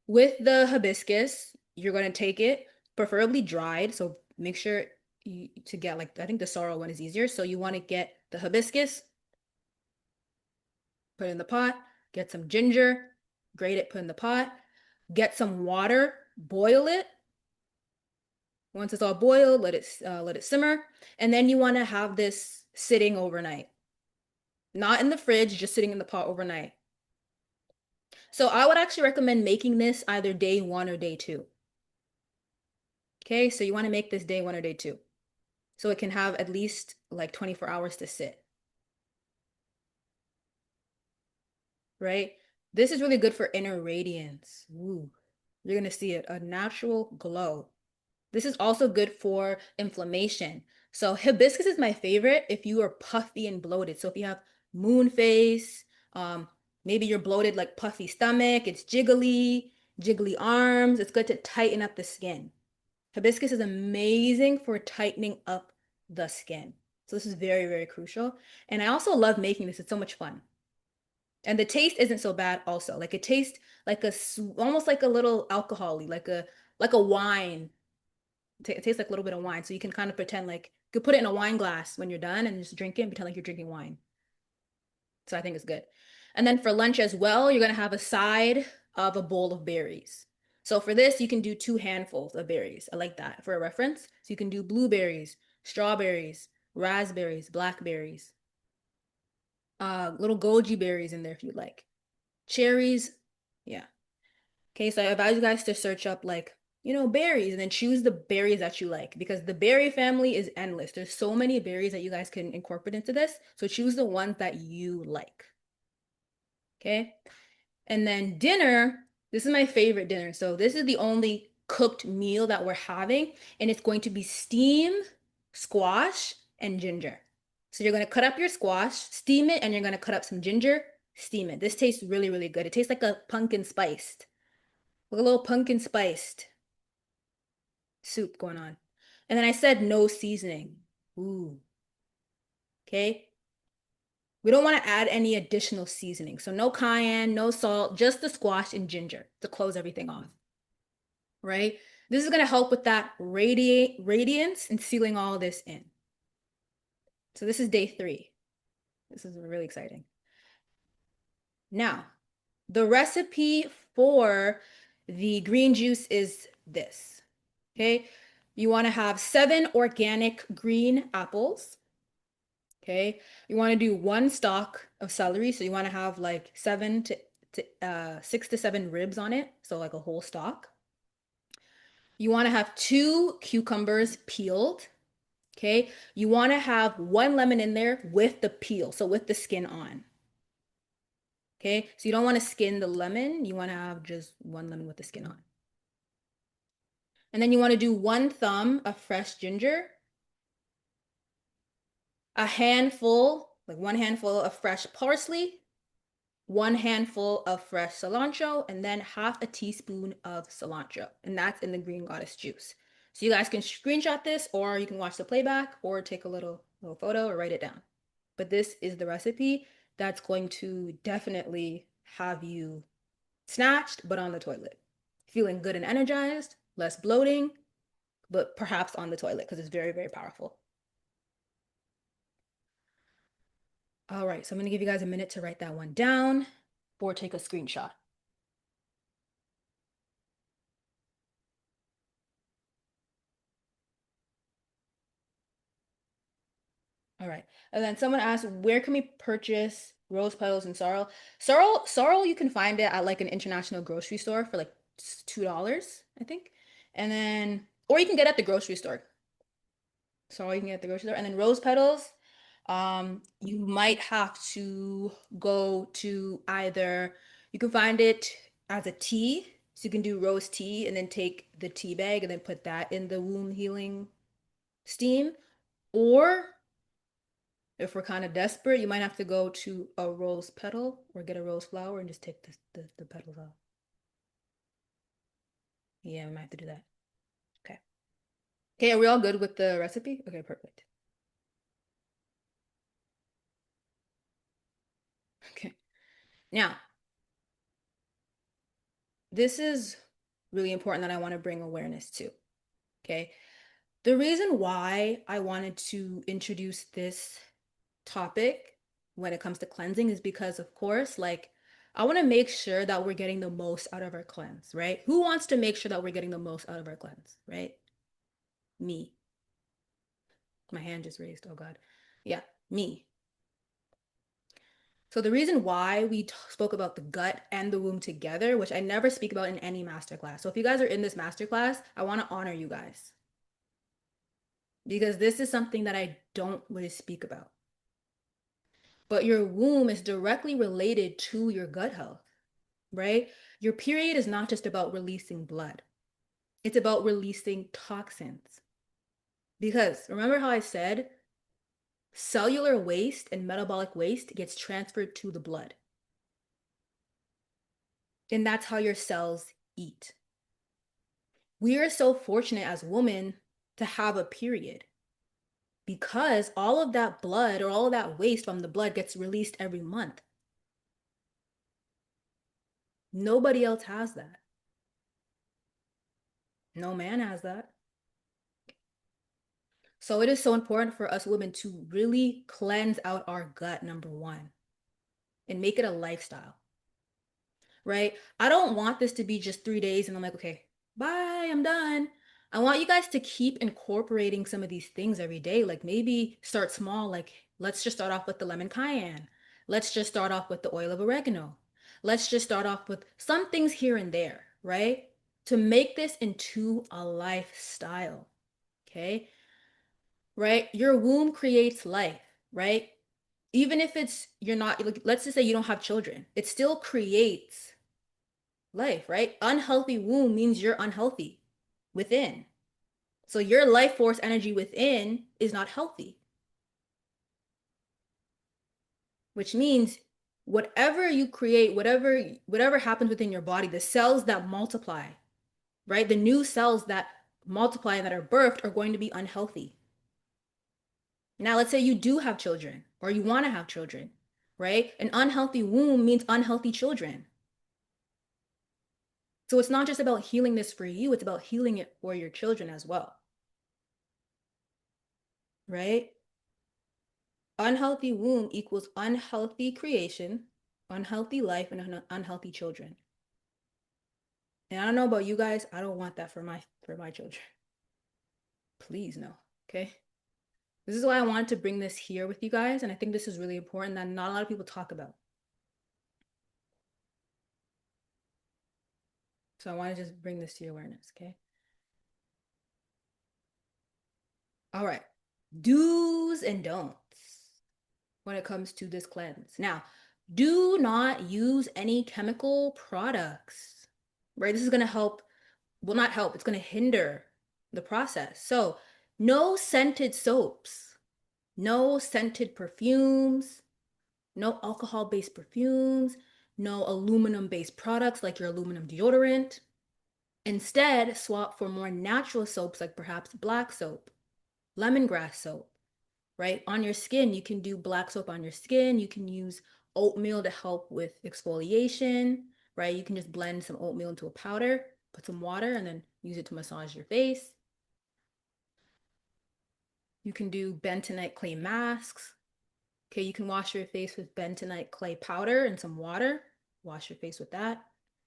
with the hibiscus, you're going to take it, preferably dried. So make sure to get like, I think the sorrel one is easier. So you want to get the hibiscus, put it in the pot, get some ginger, grate it, put in the pot, get some water, boil it. Once it's all boiled, let it simmer, and then you want to have this sitting overnight. Not in the fridge, just sitting in the pot overnight. So I would actually recommend making this either day one or day two. Okay, so you want to make this day one or day two. So it can have at least like 24 hours to sit, right? This is really good for inner radiance. Ooh, you're gonna see it, a natural glow. This is also good for inflammation. So hibiscus is my favorite if you are puffy and bloated. So if you have moon face, um, maybe you're bloated like puffy stomach, it's jiggly arms, it's good to tighten up the skin. Hibiscus is amazing for tightening up the skin. So this is very, very crucial. And I also love making this. It's so much fun. And the taste isn't so bad also. Like it tastes like almost like a little alcohol-y, like a wine. It tastes like a little bit of wine. So you can kind of pretend like you could put it in a wine glass when you're done and just drink it and pretend like you're drinking wine. So I think it's good. And then for lunch as well, you're gonna have a side of a bowl of berries. So for this, you can do two handfuls of berries. I like that for a reference. So you can do blueberries, strawberries, raspberries, blackberries, little goji berries in there if you'd like. Cherries, yeah. Okay, so I advise you guys to search up like, berries and then choose the berries that you like because the berry family is endless. There's so many berries that you guys can incorporate into this. So choose the ones that you like. Okay. And then dinner, this is my favorite dinner. So this is the only cooked meal that we're having, and it's going to be steam, squash, and ginger. So you're gonna cut up your squash, steam it, and you're gonna cut up some ginger, steam it. This tastes really, really good. It tastes like a pumpkin spiced, like a little pumpkin spiced soup going on. And then I said no seasoning. Ooh, okay. We don't want to add any additional seasoning. So no cayenne, no salt, just the squash and ginger to close everything off, right? This is going to help with that radiance and sealing all this in. So this is day 3. This is really exciting. Now, the recipe for the green juice is this, okay? You want to have 7 organic green apples, okay? You want to do 1 stalk of celery, so you want to have like 6 to 7 ribs on it, so like a whole stalk. You want to have 2 cucumbers peeled, okay? You want to have 1 lemon in there with the peel, so with the skin on. Okay, so you don't want to skin the lemon, you want to have just 1 lemon with the skin on. And then you want to do 1 thumb of fresh ginger, a handful, like 1 handful of fresh parsley, 1 handful of fresh cilantro, and then half a teaspoon of cilantro. And that's in the green goddess juice. So you guys can screenshot this, or you can watch the playback, or take a little photo or write it down. But this is the recipe that's going to definitely have you snatched, but on the toilet. Feeling good and energized, less bloating, but perhaps on the toilet because it's very, very powerful. All right, so I'm gonna give you guys a minute to write that one down or take a screenshot. All right. And then someone asked, where can we purchase rose petals and sorrel? Sorrel, you can find it at like an international grocery store for like $2, I think. And then, or you can get it at the grocery store. Sorrel you can get at the grocery store. And then rose petals, you might have to go to either, you can find it as a tea. So you can do rose tea and then take the tea bag and then put that in the wound healing steam. Or if we're kind of desperate, you might have to go to a rose petal or get a rose flower and just take the petals off. Yeah, we might have to do that. Okay. Okay, are we all good with the recipe? Okay, perfect. Now, this is really important that I want to bring awareness to. Okay. The reason why I wanted to introduce this topic when it comes to cleansing is because, of course, like I want to make sure that we're getting the most out of our cleanse, right? Who wants to make sure that we're getting the most out of our cleanse, right? Me. My hand just raised. Oh, God. Yeah, me. So the reason why we spoke about the gut and the womb together, which I never speak about in any masterclass. So if you guys are in this masterclass, I want to honor you guys because this is something that I don't really speak about. But your womb is directly related to your gut health, right? Your period is not just about releasing blood. It's about releasing toxins. Because remember how I said cellular waste and metabolic waste gets transferred to the blood. And that's how your cells eat. We are so fortunate as women to have a period because all of that blood or all of that waste from the blood gets released every month. Nobody else has that. No man has that. So it is so important for us women to really cleanse out our gut, number one, and make it a lifestyle, right? I don't want this to be just 3 days and I'm like, okay, bye, I'm done. I want you guys to keep incorporating some of these things every day. Like maybe start small, like let's just start off with the lemon cayenne. Let's just start off with the oil of oregano. Let's just start off with some things here and there, right? To make this into a lifestyle, okay? Right? Your womb creates life, right? Even if it's you're not like, let's just say you don't have children, it still creates life, right? Unhealthy womb means you're unhealthy within. So your life force energy within is not healthy, which means whatever you create, whatever happens within your body, the cells that multiply, right? The new cells that multiply and that are birthed are going to be unhealthy. Now, let's say you do have children or you want to have children, right? An unhealthy womb means unhealthy children. So it's not just about healing this for you, it's about healing it for your children as well, right? Unhealthy womb equals unhealthy creation, unhealthy life, and unhealthy children. And I don't know about you guys, I don't want that for my children. Please no. Okay? This is why I wanted to bring this here with you guys, and I think this is really important that not a lot of people talk about. So I want to just bring this to your awareness, okay? All right. Do's and don'ts when it comes to this cleanse. Now, do not use any chemical products, right? This is going to help, will not help, it's going to hinder the process. So, no scented soaps, no scented perfumes, no alcohol-based perfumes, no aluminum-based products like your aluminum deodorant. Instead, swap for more natural soaps like perhaps black soap, lemongrass soap, right? On your skin, you can do black soap on your skin. You can use oatmeal to help with exfoliation, right? You can just blend some oatmeal into a powder, put some water, and then use it to massage your face. You can do bentonite clay masks. Okay, you can wash your face with bentonite clay powder and some water. Wash your face with that.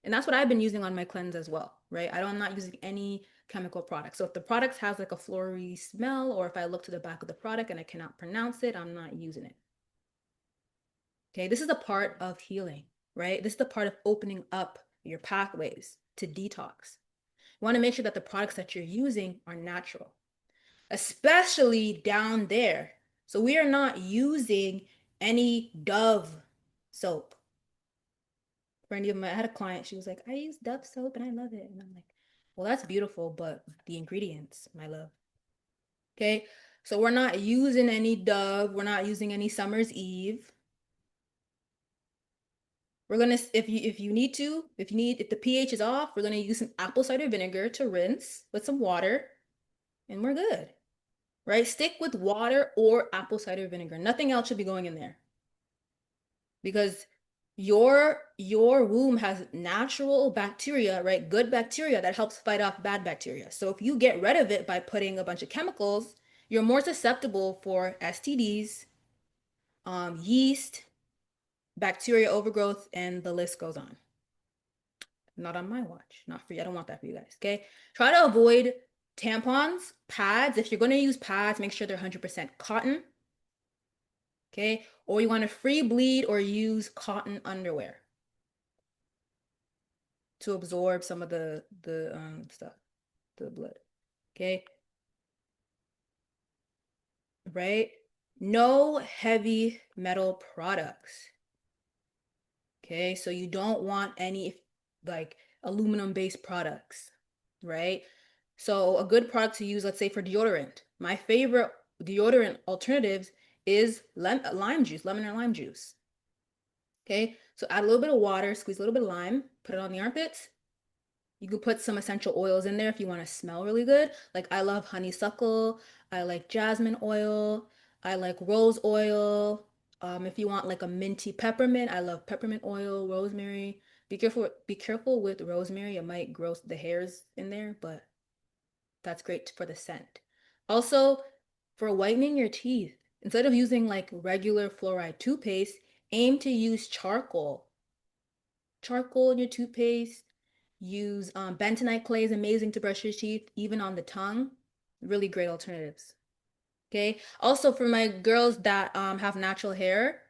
And that's what I've been using on my cleanse as well, right? I'm not using any chemical products. So if the product has like a floral smell, or if I look to the back of the product and I cannot pronounce it, I'm not using it. Okay, this is a part of healing, right? This is the part of opening up your pathways to detox. You want to make sure that the products that you're using are natural, especially down there. So we are not using any Dove soap. For any of them, I had a client, she was like, I use Dove soap and I love it. And I'm like, well, that's beautiful, but the ingredients, my love. Okay, so we're not using any Dove, we're not using any Summer's Eve. We're gonna, if you need to, if the pH is off, we're gonna use some apple cider vinegar to rinse with some water, and we're good, right? Stick with water or apple cider vinegar. Nothing else should be going in there because Your womb has natural bacteria, right? Good bacteria that helps fight off bad bacteria. So if you get rid of it by putting a bunch of chemicals, you're more susceptible for STDs, yeast, bacteria overgrowth, and the list goes on. Not on my watch. Not for you. I don't want that for you guys. Okay. Try to avoid tampons, pads. If you're going to use pads, make sure they're 100% cotton. Okay. Or you want to free bleed or use cotton underwear to absorb some of the stuff, the blood. Okay. Right. No heavy metal products. Okay. So you don't want any like aluminum based products. Right. So a good product to use, let's say for deodorant. My favorite deodorant alternatives is lime juice, lemon or lime juice. Okay, so add a little bit of water, squeeze a little bit of lime, put it on the armpits. You could put some essential oils in there if you want to smell really good. Like I love honeysuckle, I like jasmine oil, I like rose oil. If you want like a minty peppermint, I love peppermint oil, rosemary. Be careful with rosemary. It might gross the hairs in there, but that's great for the scent. Also, for whitening your teeth, instead of using like regular fluoride toothpaste, aim to use charcoal. Charcoal in your toothpaste. Use bentonite clay is amazing to brush your teeth, even on the tongue. Really great alternatives. Okay. Also, for my girls that have natural hair,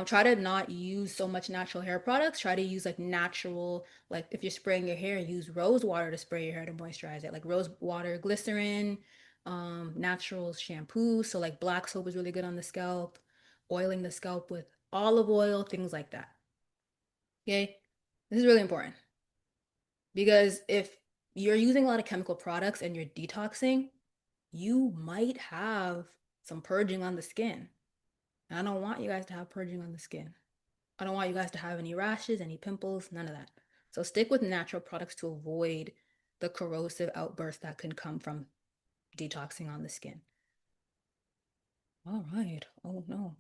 try to not use so much natural hair products. Try to use like natural, like if you're spraying your hair, use rose water to spray your hair to moisturize it, like rose water, glycerin, natural shampoo. So like black soap is really good on the scalp, oiling the scalp with olive oil, things like that. Okay. This is really important because if you're using a lot of chemical products and you're detoxing, you might have some purging on the skin. And I don't want you guys to have purging on the skin. I don't want you guys to have any rashes, any pimples, none of that. So stick with natural products to avoid the corrosive outbursts that can come from detoxing on the skin. All right. Oh no.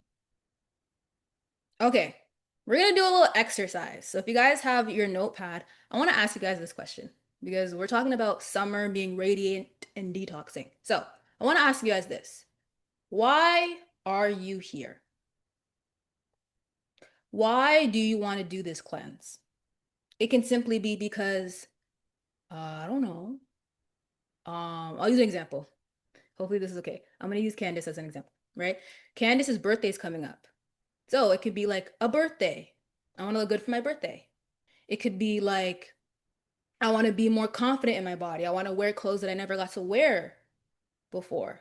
Okay. We're gonna do a little exercise. So if you guys have your notepad, I want to ask you guys this question because we're talking about summer being radiant and detoxing. So I want to ask you guys this. Why are you here? Why do you want to do this cleanse? It can simply be because I don't know. I'll use an example. Hopefully this is okay. I'm gonna use Candace as an example, right? Candace's birthday is coming up. So it could be like a birthday. I want to look good for my birthday. It could be like I want to be more confident in my body. I want to wear clothes that I never got to wear before,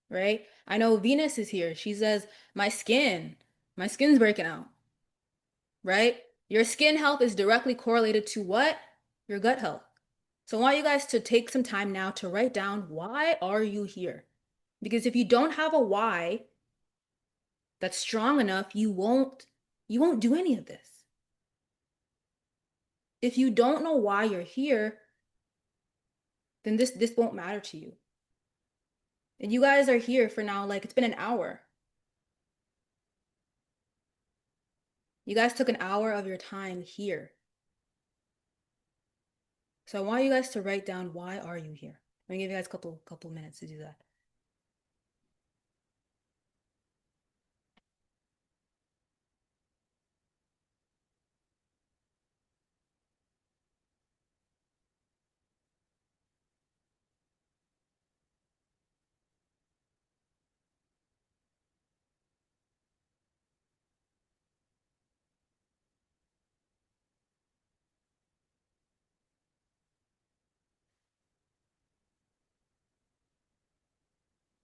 right? I know Venus is here. She says, my skin's breaking out, right? Your skin health is directly correlated to what? Your gut health. So I want you guys to take some time now to write down why are you here? Because if you don't have a why that's strong enough, you won't do any of this. If you don't know why you're here, then this won't matter to you. And you guys are here for now like it's been an hour. You guys took an hour of your time here. So I want you guys to write down why are you here. I'm gonna give you guys a couple minutes to do that.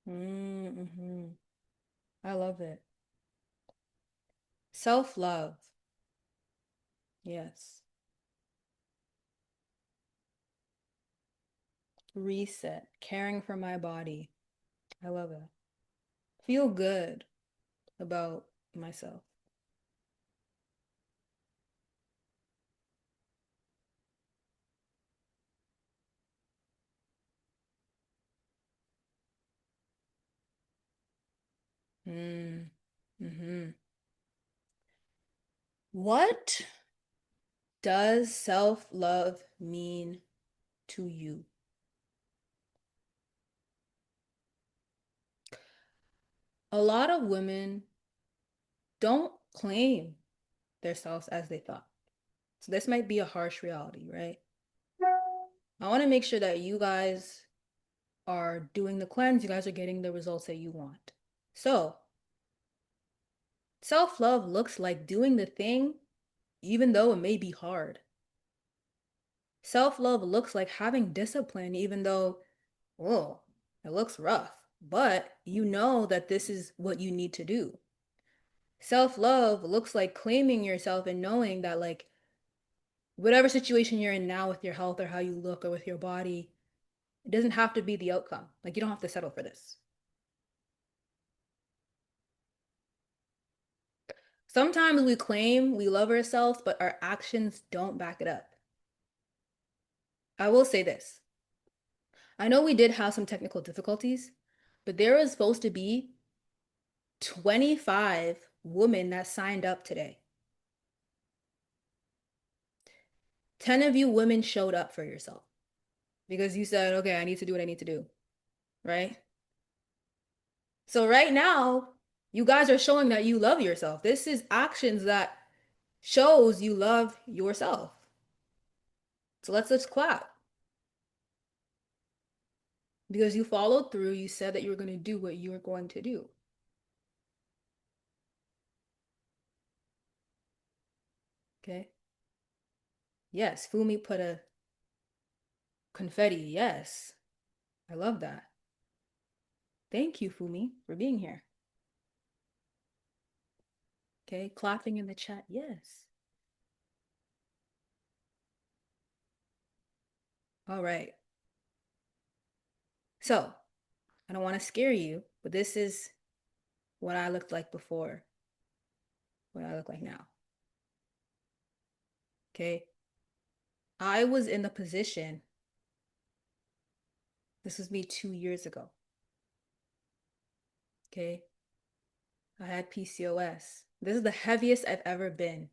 Mm-hmm. I love it. Self-love. Yes. Reset. Caring for my body. I love it. Feel good about myself. Mm. Mm-hmm. What does self-love mean to you? A lot of women don't claim themselves as they thought. So this might be a harsh reality, right? I want to make sure that you guys are doing the cleanse, you guys are getting the results that you want. So, self-love looks like doing the thing even though it may be hard. Self-love looks like having discipline even though, whoa, it looks rough, but you know that this is what you need to do. Self-love looks like claiming yourself and knowing that, like, whatever situation you're in now with your health or how you look or with your body, it doesn't have to be the outcome. Like, you don't have to settle for this. Sometimes we claim we love ourselves, but our actions don't back it up. I will say this. I know we did have some technical difficulties, but there was supposed to be 25 women that signed up today. 10 of you women showed up for yourself because you said, okay, I need to do what I need to do, right? So right now, you guys are showing that you love yourself. This is actions that shows you love yourself. So let's just clap because you followed through. You said that you were going to do what you were going to do. Okay. Yes, Fumi put a confetti. Yes. I love that. Thank you, Fumi, for being here. Okay, clapping in the chat. Yes. All right. So, I don't want to scare you, but this is what I looked like before, what I look like now. Okay. I was in the position, this was me 2 years ago. Okay. I had PCOS. This is the heaviest I've ever been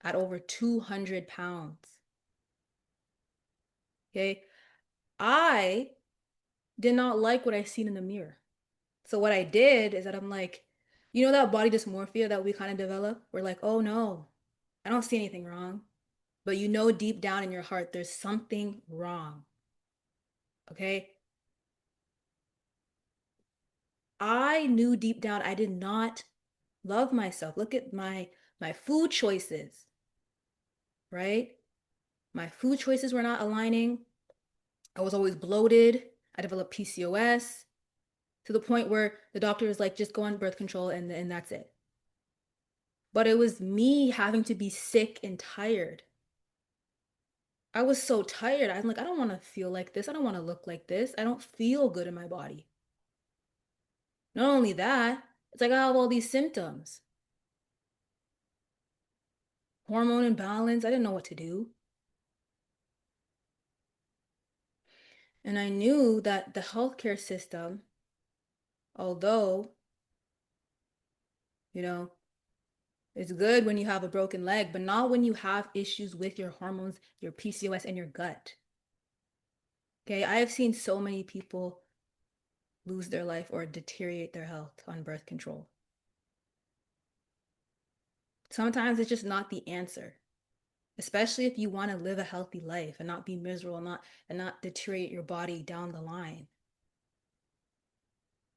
at over 200 pounds. Okay. I did not like what I seen in the mirror. So what I did is that I'm like, you know that body dysmorphia that we kind of develop? We're like, oh no, I don't see anything wrong. But you know deep down in your heart there's something wrong. Okay? I knew deep down I did not love myself. Look at my food choices, right? My food choices were not aligning. I was always bloated. I developed PCOS to the point where the doctor was like, just go on birth control and that's it. But it was me having to be sick and tired. I was so tired. I'm like, I don't want to feel like this. I don't want to look like this. I don't feel good in my body. Not only that, it's like I have all these symptoms. Hormone imbalance. I didn't know what to do. And I knew that the healthcare system, although, you know, it's good when you have a broken leg, but not when you have issues with your hormones, your PCOS, and your gut. Okay, I have seen so many people lose their life or deteriorate their health on birth control. Sometimes it's just not the answer, especially if you want to live a healthy life and not be miserable, not deteriorate your body down the line.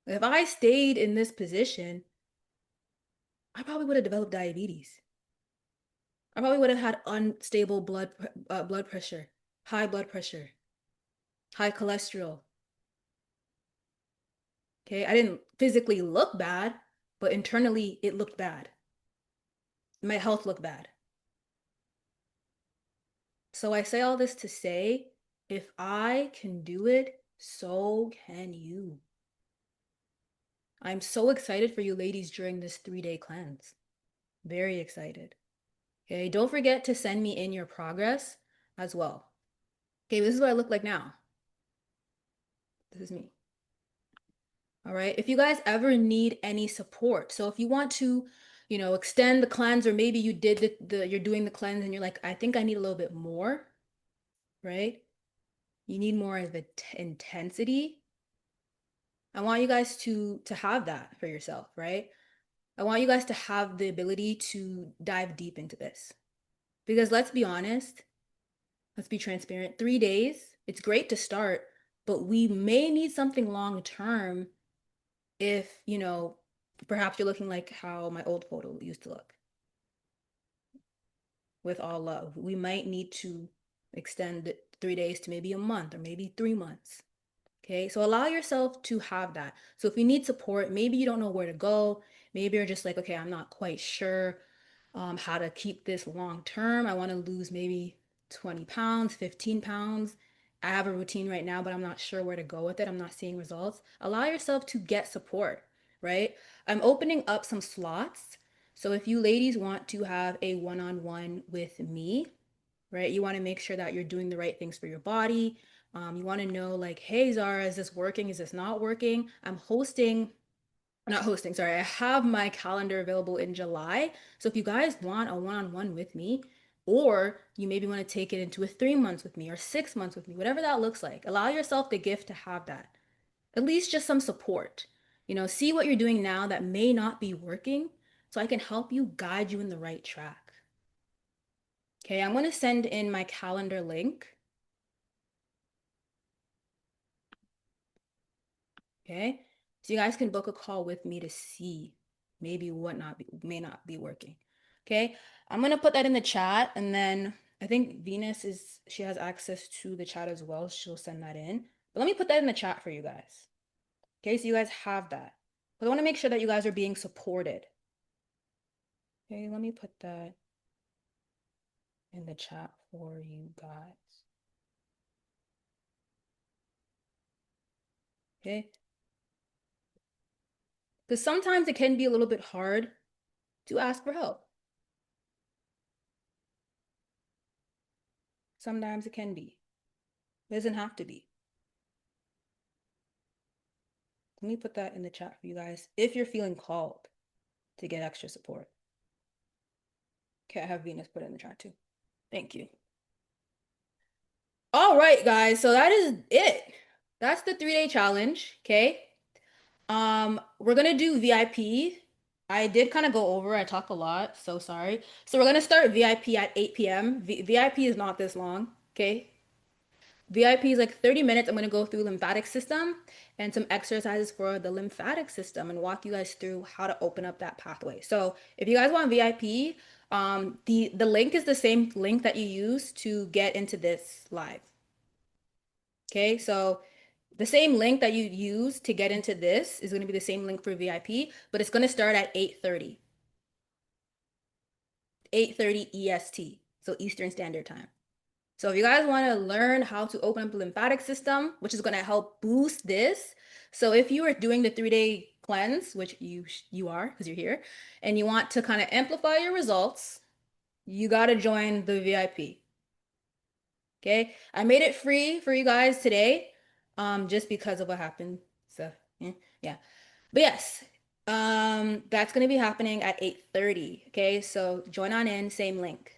If I stayed in this position, I probably would have developed diabetes. I probably would have had unstable blood pressure, high cholesterol. Okay, I didn't physically look bad, but internally it looked bad. My health looked bad. So I say all this to say, if I can do it, so can you. I'm so excited for you ladies during this 3-day cleanse. Very excited. Okay, don't forget to send me in your progress as well. Okay, this is what I look like now. This is me. All right. If you guys ever need any support, so if you want to extend the cleanse, or maybe you did you're doing the cleanse and you're like, I think I need a little bit more, right? You need more of the intensity. I want you guys to have that for yourself, right? I want you guys to have the ability to dive deep into this. Because let's be honest, let's be transparent. 3 days, it's great to start, but we may need something long term if, perhaps you're looking like how my old photo used to look, with all love. We might need to extend it 3 days to maybe a month or maybe 3 months. Okay, so allow yourself to have that. So if you need support, maybe you don't know where to go. Maybe you're just like, okay, I'm not quite sure how to keep this long term. I want to lose maybe 20 pounds, 15 pounds. I have a routine right now, but I'm not sure where to go with it. I'm not seeing results. Allow yourself to get support, right? I'm opening up some slots. So if you ladies want to have a one-on-one with me, right? You want to make sure that you're doing the right things for your body. You want to know, like, hey, Zara, is this working? Is this not working? Not hosting, sorry. I have my calendar available in July. So if you guys want a one-on-one with me, or you maybe want to take it into a 3 months with me or 6 months with me, whatever that looks like, allow yourself the gift to have that. At least just some support. See what you're doing now that may not be working so I can help you guide you in the right track. Okay, I'm going to send in my calendar link. Okay. So you guys can book a call with me to see maybe what not be, may not be working. Okay. I'm gonna put that in the chat, and then I think she has access to the chat as well. She'll send that in. But let me put that in the chat for you guys. Okay, so you guys have that. But I want to make sure that you guys are being supported. Okay, let me put that in the chat for you guys. Okay. Because sometimes it can be a little bit hard to ask for help. Sometimes it can be. It doesn't have to be. Let me put that in the chat for you guys if you're feeling called to get extra support. Okay, I have Venus put it in the chat too. Thank you. All right, guys. So that is it. That's the 3-day challenge. Okay. We're gonna do VIP. I did kind of go over. I talked a lot, so sorry. So we're gonna start VIP at 8 p.m. VIP is not this long. Okay. VIP is like 30 minutes. I'm going to go through lymphatic system and some exercises for the lymphatic system and walk you guys through how to open up that pathway. So if you guys want VIP, the link is the same link that you use to get into this live. Okay, so the same link that you use to get into this is going to be the same link for VIP, but it's going to start at 8:30. 8:30 EST, so Eastern Standard Time. So if you guys want to learn how to open up the lymphatic system, which is going to help boost this. So if you are doing the 3-day cleanse, which you are because you're here, and you want to kind of amplify your results, you got to join the VIP. Okay? I made it free for you guys today, just because of what happened. So, yeah. But yes, that's going to be happening at 8:30. Okay? So join on in, same link.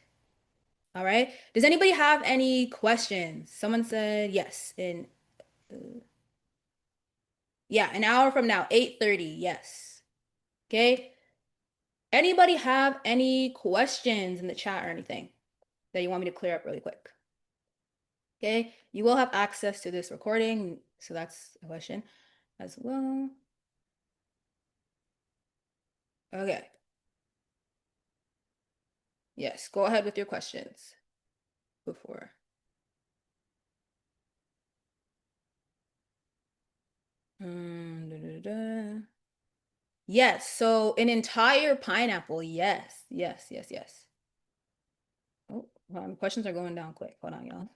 All right. Does anybody have any questions? Someone said yes. Yeah, an hour from now, 8:30. Yes. Okay. Anybody have any questions in the chat or anything that you want me to clear up really quick? Okay. You will have access to this recording, so that's a question as well. Okay. Yes, go ahead with your questions before. Da, da, da. Yes, so an entire pineapple. Yes, yes, yes, yes. Oh, questions are going down quick. Hold on, y'all.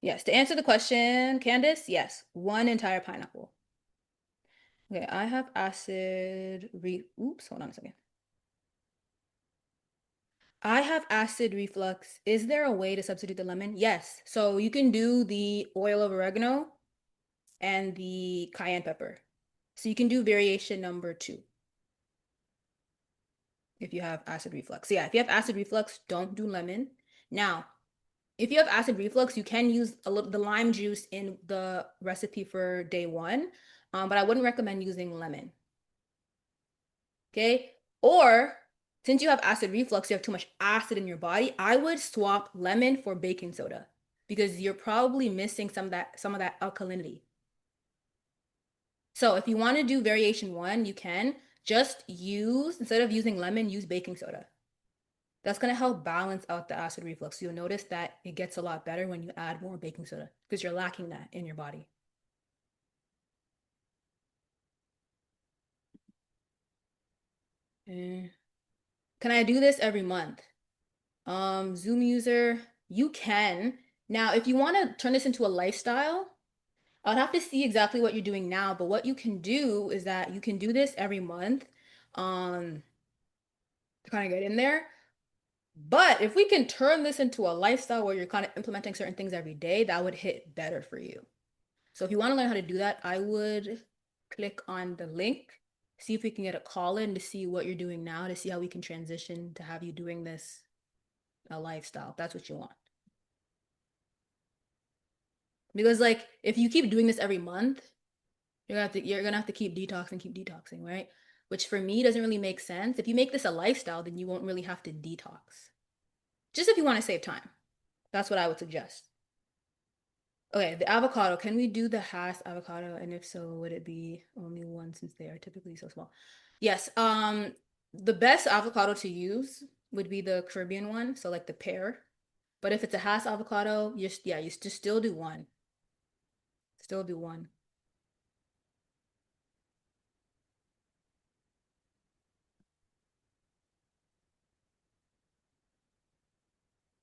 Yes, to answer the question, Candace, yes, one entire pineapple. Okay, I have oops, hold on a second. I have acid reflux. Is there a way to substitute the lemon? Yes. So you can do the oil of oregano and the cayenne pepper. So you can do variation number 2. if you have acid reflux. So yeah, if you have acid reflux, don't do lemon. Now, if you have acid reflux, you can use a little the lime juice in the recipe for day one, but I wouldn't recommend using lemon. Okay? Or since you have acid reflux, you have too much acid in your body, I would swap lemon for baking soda because you're probably missing some of that alkalinity. So if you want to do variation one, you can just use instead of using lemon, use baking soda. That's going to help balance out the acid reflux. You'll notice that it gets a lot better when you add more baking soda because you're lacking that in your body. Eh. Can I do this every month? Zoom user, you can. Now, if you want to turn this into a lifestyle, I'd have to see exactly what you're doing now, but what you can do is that you can do this every month, um, to kind of get in there. But if we can turn this into a lifestyle where you're kind of implementing certain things every day, that would hit better for you. So if you want to learn how to do that, I would click on the link, see if we can get a call in to see what you're doing now, to see how we can transition to have you doing this a lifestyle. If that's what you want. Because like if you keep doing this every month, you're gonna have to keep detoxing, right? Which for me doesn't really make sense. If you make this a lifestyle, then you won't really have to detox. Just if you want to save time. That's what I would suggest. Okay, the avocado. Can we do the Hass avocado? And if so, would it be only one since they are typically so small? Yes. The best avocado to use would be the Caribbean one, so like the pear. But if it's a Hass avocado, you just still do one. Still do one.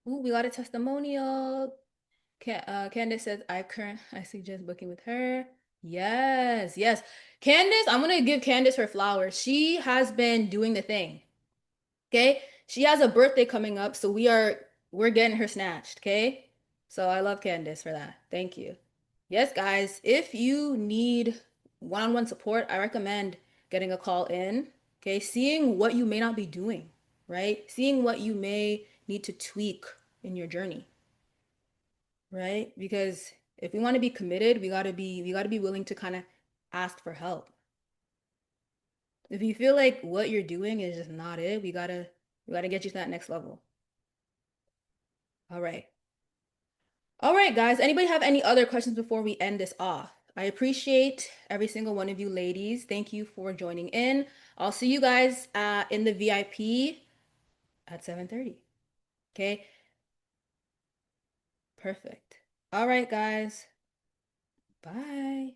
Ooh, we got a testimonial. Candace says, I suggest booking with her. Yes, yes. Candace, I'm gonna give Candace her flowers. She has been doing the thing. Okay? She has a birthday coming up, so we're getting her snatched, okay? So I love Candace for that. Thank you. Yes, guys, if you need one-on-one support, I recommend getting a call in, okay? Seeing what you may not be doing, right? Seeing what you may need to tweak in your journey, right? Because if we want to be committed, we got to be willing to kind of ask for help. If you feel like what you're doing is just not it, we gotta get you to that next level. All right. All right, guys. Anybody have any other questions before we end this off? I appreciate every single one of you ladies. Thank you for joining in. I'll see you guys in the VIP at 7:30. Okay? Perfect. All right, guys. Bye.